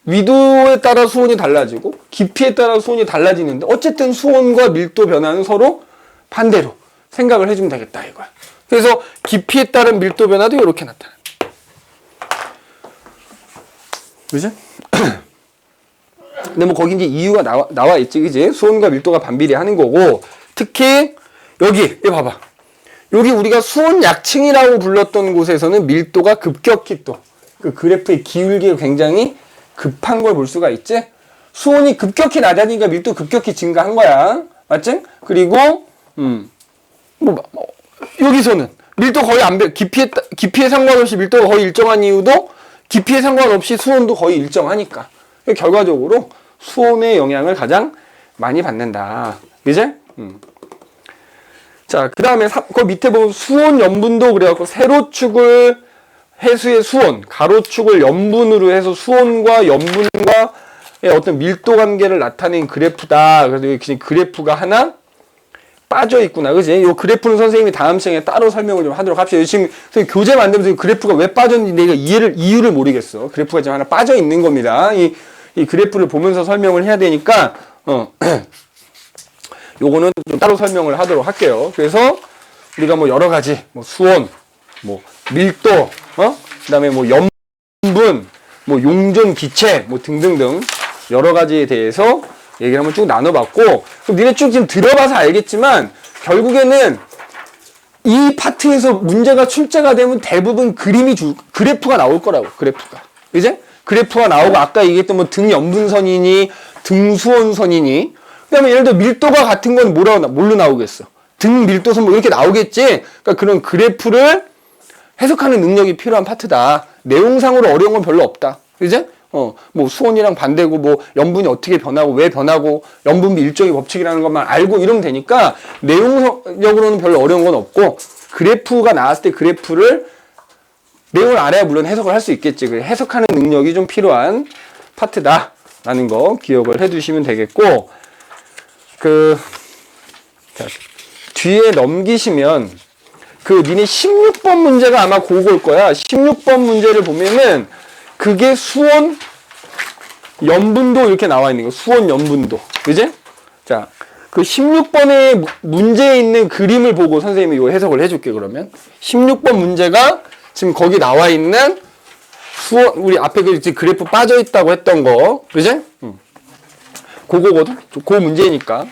위도에 따라 수온이 달라지고 깊이에 따라 수온이 달라지는데 어쨌든 수온과 밀도 변화는 서로 반대로 생각을 해주면 되겠다 이거야. 그래서 깊이에 따른 밀도 변화도 이렇게 나타나. 그지? 근데 뭐 거기 이제 이유가 나와 있지, 그지? 수온과 밀도가 반비례하는 거고, 특히 여기 봐봐. 여기 우리가 수온 약층이라고 불렀던 곳에서는 밀도가 급격히 또 그 그래프의 기울기가 굉장히 급한 걸 볼 수가 있지. 수온이 급격히 낮아지니까 밀도 급격히 증가한 거야, 맞지? 그리고 여기서는 밀도 거의 깊이에 상관없이 밀도가 거의 일정한 이유도 깊이에 상관없이 수온도 거의 일정하니까. 결과적으로 수온의 영향을 가장 많이 받는다. 그제? 자, 그 다음에 그 밑에 보면 수온 염분도 그래갖고 세로축을 해수의 수온, 가로축을 염분으로 해서 수온과 염분과의 어떤 밀도 관계를 나타낸 그래프다. 그래서 여기 그래프가 하나 빠져 있구나. 그지? 이 그래프는 선생님이 다음 시간에 따로 설명을 좀 하도록 합시다. 지금 교재 만들면서 그래프가 왜 빠졌는지 내가 이유를 모르겠어. 그래프가 지금 하나 빠져 있는 겁니다. 이 그래프를 보면서 설명을 해야 되니까, 요거는 좀 따로 설명을 하도록 할게요. 그래서 우리가 뭐 여러 가지, 뭐 수온, 뭐 밀도, 그 다음에 뭐 염분, 뭐 용존 기체, 뭐 등등등 여러 가지에 대해서 얘기를 한번 쭉 나눠봤고, 그럼 니네 쭉 지금 들어봐서 알겠지만, 결국에는 이 파트에서 문제가 출제가 되면 대부분 그래프가 나올 거라고, 그래프가. 이제? 그래프가 나오고, 아까 얘기했던 뭐 등연분선이니, 등수원선이니, 그 다음에 예를 들어 밀도가 같은 건 뭘로 나오겠어? 등밀도선 뭐 이렇게 나오겠지? 그러니까 그런 그래프를 해석하는 능력이 필요한 파트다. 내용상으로 어려운 건 별로 없다. 이제? 뭐 수온이랑 반대고, 뭐 염분이 어떻게 변하고, 왜 변하고, 염분비 일정의 법칙이라는 것만 알고 이러면 되니까, 내용적으로는 별로 어려운 건 없고, 그래프가 나왔을 때 그래프를 내용을 알아야 물론 해석을 할 수 있겠지. 해석하는 능력이 좀 필요한 파트다라는 거 기억을 해두시면 되겠고, 자, 뒤에 넘기시면 니네 16번 문제가 아마 그거일 거야. 16번 문제를 보면은 그게 수온 염분도 이렇게 나와 있는 거. 수온 염분도. 그지? 자, 그 16번의 문제에 있는 그림을 보고 선생님이 이거 해석을 해줄게, 그러면. 16번 문제가 지금 거기 나와 있는 수온, 우리 앞에 그 그래프 빠져 있다고 했던 거. 그지? 그거거든? 그 문제니까.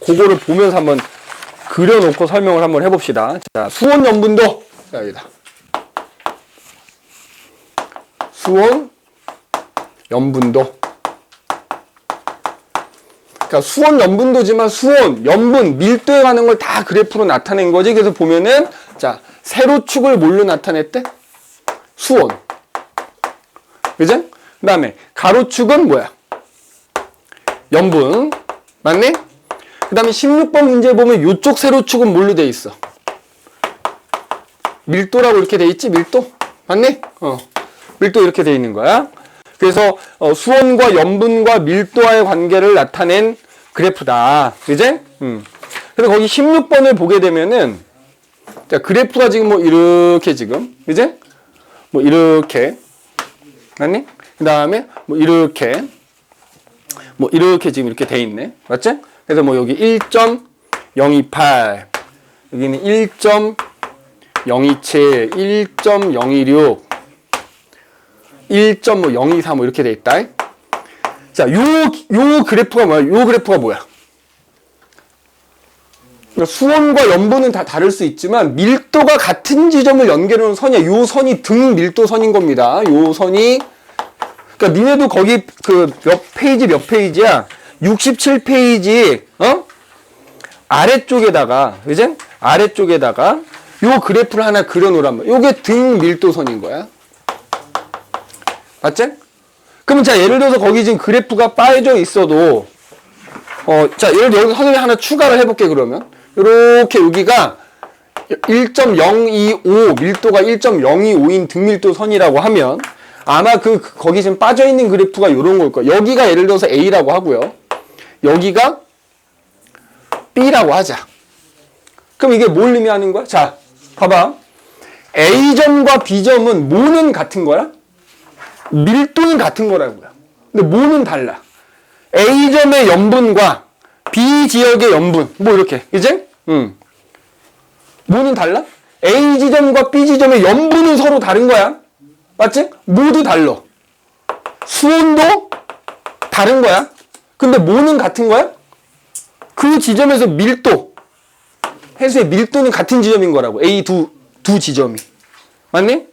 그거를 보면서 한번 그려놓고 설명을 한번 해봅시다. 자, 수온 염분도. 자, 여기다. 수온 염분도. 그러니까 수온 염분도지만 수온, 염분, 밀도에 관한 걸 다 그래프로 나타낸 거지. 그래서 보면은, 자, 세로축을 뭘로 나타냈대? 수온. 그죠? 그 다음에 가로축은 뭐야? 염분. 맞네? 그 다음에 16번 문제 보면 이쪽 세로축은 뭘로 돼 있어? 밀도라고 이렇게 돼 있지? 밀도? 맞네? 밀도 이렇게 돼 있는 거야. 그래서 수온과 염분과 밀도와의 관계를 나타낸 그래프다. 그제? 그래서 거기 16번을 보게 되면은, 자, 그래프가 지금 뭐 이렇게 지금, 그제? 뭐 이렇게. 맞니? 그 다음에 뭐 이렇게. 뭐 이렇게 지금 이렇게 돼 있네. 맞지? 그래서 뭐 여기 1.028, 여기는 1.027, 1.026, 1.024 뭐 이렇게 돼 있다. 자, 요 그래프가 뭐야? 요 그래프가 뭐야? 그러니까 수온과 염분은 다 다를 수 있지만 밀도가 같은 지점을 연결하는 선이야. 요 선이 등 밀도선인 겁니다. 요 선이. 그러니까 니네도 거기 그 몇 페이지야? 67페이지, 아래쪽에다가, 그지? 아래쪽에다가 요 그래프를 하나 그려놓으란 말이야. 요게 등 밀도선인 거야. 맞지? 그러면 자, 예를 들어서 거기 지금 그래프가 빠져 있어도, 자, 예를 들어 선생님이 하나 추가를 해볼게, 그러면. 요렇게 여기가 1.025, 밀도가 1.025인 등밀도선이라고 하면, 아마 거기 지금 빠져있는 그래프가 요런 걸 거야. 여기가 예를 들어서 A라고 하고요. 여기가 B라고 하자. 그럼 이게 뭘 의미하는 거야? 자, 봐봐. A점과 B점은 뭐는 같은 거야? 밀도는 같은 거라고요. 근데 뭐는 달라. A점의 염분과 B지역의 염분. 뭐 이렇게. 그지? 뭐는 달라? A지점과 B지점의 염분은 서로 다른 거야. 맞지? 모두 달라. 수온도 다른 거야. 근데 뭐는 같은 거야? 그 지점에서 밀도, 해수의 밀도는 같은 지점인 거라고. A 두 지점이. 맞니?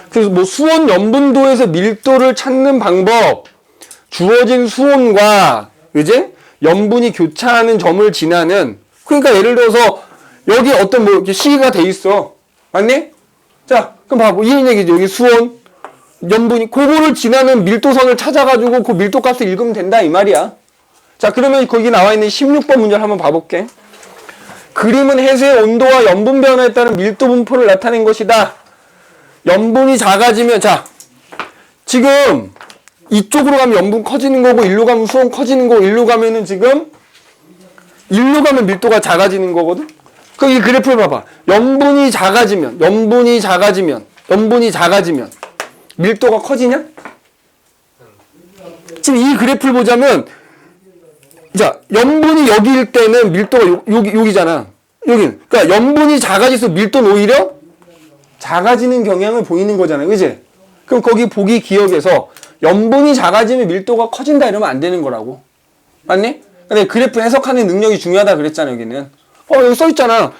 그래서 뭐 수온 염분도에서 밀도를 찾는 방법, 주어진 수온과 이제 염분이 교차하는 점을 지나는, 그러니까 예를 들어서 여기 어떤 뭐 이렇게 시기가 돼 있어. 맞니? 자, 그럼 봐봐. 이런 얘기죠. 여기 수온, 염분이, 그거를 지나는 밀도선을 찾아가지고 그 밀도 값을 읽으면 된다, 이 말이야. 자, 그러면 거기 나와 있는 16번 문제를 한번 봐볼게. 그림은 해수의 온도와 염분 변화에 따른 밀도 분포를 나타낸 것이다. 염분이 작아지면, 자, 지금 이쪽으로 가면 염분 커지는 거고, 일로 가면 수온 커지는 거고, 일로 가면은 지금, 일로 가면 밀도가 작아지는 거거든? 이 그래프를 봐봐. 염분이 작아지면, 밀도가 커지냐? 지금 이 그래프를 보자면, 자, 염분이 여기일 때는 밀도가 여기잖아. 여긴. 그러니까 염분이 작아질수록 밀도는 오히려 작아지는 경향을 보이는 거잖아요. 그지? 그럼 거기 보기 기억에서 염분이 작아지면 밀도가 커진다 이러면 안 되는 거라고. 맞니? 근데 그래프 해석하는 능력이 중요하다 그랬잖아, 여기는. 여기 써있잖아.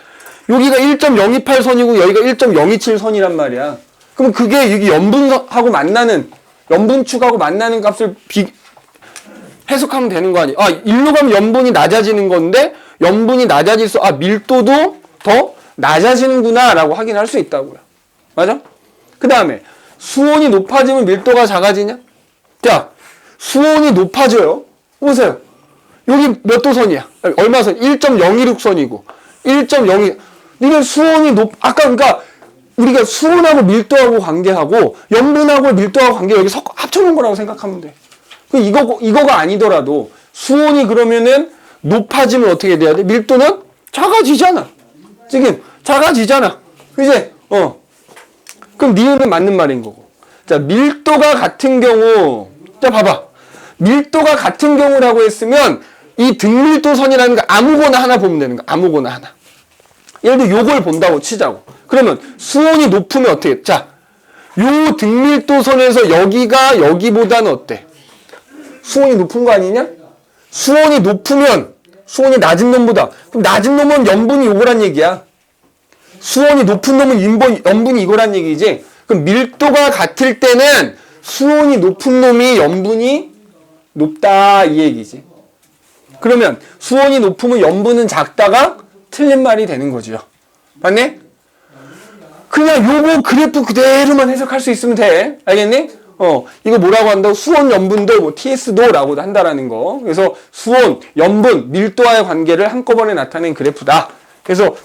여기가 1.028선이고 여기가 1.027선이란 말이야. 그럼 그게 여기 염분하고 만나는, 염분축하고 만나는 값을 해석하면 되는 거 아니야. 일로 가면 염분이 낮아지는 건데, 염분이 낮아질수록, 밀도도 더 낮아지는구나, 라고 확인할 수 있다고요. 맞아? 그 다음에, 수온이 높아지면 밀도가 작아지냐? 자, 수온이 높아져요. 보세요. 여기 몇 도선이야? 얼마 선? 1.026선이고, 1.02, 니네 수온이 아까 그러니까, 우리가 수온하고 밀도하고 관계하고, 염분하고 밀도하고 관계 여기 합쳐놓은 거라고 생각하면 돼. 이거가 아니더라도, 수온이 그러면은 높아지면 어떻게 돼야 돼? 밀도는 작아지잖아. 지금, 작아지잖아. 그지? 그럼 니은은 맞는 말인 거고. 자, 밀도가 같은 경우, 자, 봐봐. 밀도가 같은 경우라고 했으면, 이 등밀도선이라는 거 아무거나 하나 보면 되는 거야. 아무거나 하나. 예를 들어 요걸 본다고 치자고. 그러면 수온이 높으면 어떻게? 자, 요 등밀도선에서 여기가 여기보다는 어때? 수온이 높은 거 아니냐? 수온이 높으면 수온이 낮은 놈보다. 그럼 낮은 놈은 염분이 요거란 얘기야. 수온이 높은 놈은 염분이 이거란 얘기지. 그럼 밀도가 같을 때는 수온이 높은 놈이 염분이 높다 이 얘기지. 그러면 수온이 높으면 염분은 작다가 틀린 말이 되는 거죠. 맞네? 그냥 요거 그래프 그대로만 해석할 수 있으면 돼. 알겠니? 이거 뭐라고 한다고? 수온, 염분도, 뭐, TS도 라고도 한다라는 거. 그래서 수온, 염분, 밀도와의 관계를 한꺼번에 나타낸 그래프다. 그래서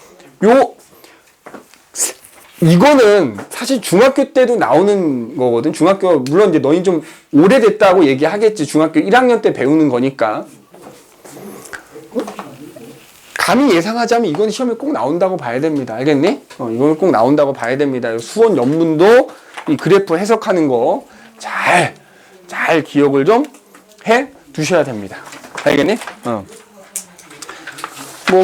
이거는 사실 중학교 때도 나오는 거거든. 중학교, 물론 이제 너희 좀 오래됐다고 얘기하겠지. 중학교 1학년 때 배우는 거니까. 감히 예상하자면 이건 시험에 꼭 나온다고 봐야 됩니다. 알겠니? 이거는 꼭 나온다고 봐야 됩니다. 수온, 염분도 이 그래프 해석하는 거 잘 기억을 좀 해 두셔야 됩니다. 알겠니?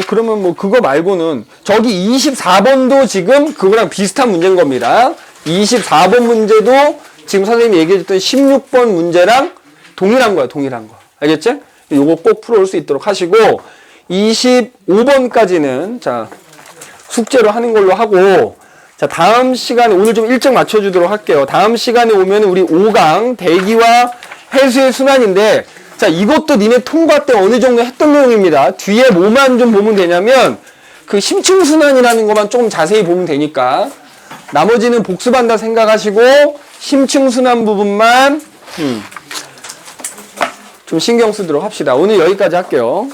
그러면 그거 말고는 저기 24번도 지금 그거랑 비슷한 문제인 겁니다. 24번 문제도 지금 선생님이 얘기해줬던 16번 문제랑 동일한 거야, 동일한 거. 알겠지? 요거 꼭 풀어올 수 있도록 하시고, 25번까지는 자 숙제로 하는 걸로 하고, 자 다음 시간에 오늘 좀 일찍 맞춰주도록 할게요. 다음 시간에 오면 우리 5강 대기와 해수의 순환인데, 자 이것도 니네 통과 때 어느 정도 했던 내용입니다. 뒤에 뭐만 좀 보면 되냐면 그 심층 순환이라는 것만 조금 자세히 보면 되니까 나머지는 복습한다 생각하시고 심층 순환 부분만 좀 신경 쓰도록 합시다. 오늘 여기까지 할게요.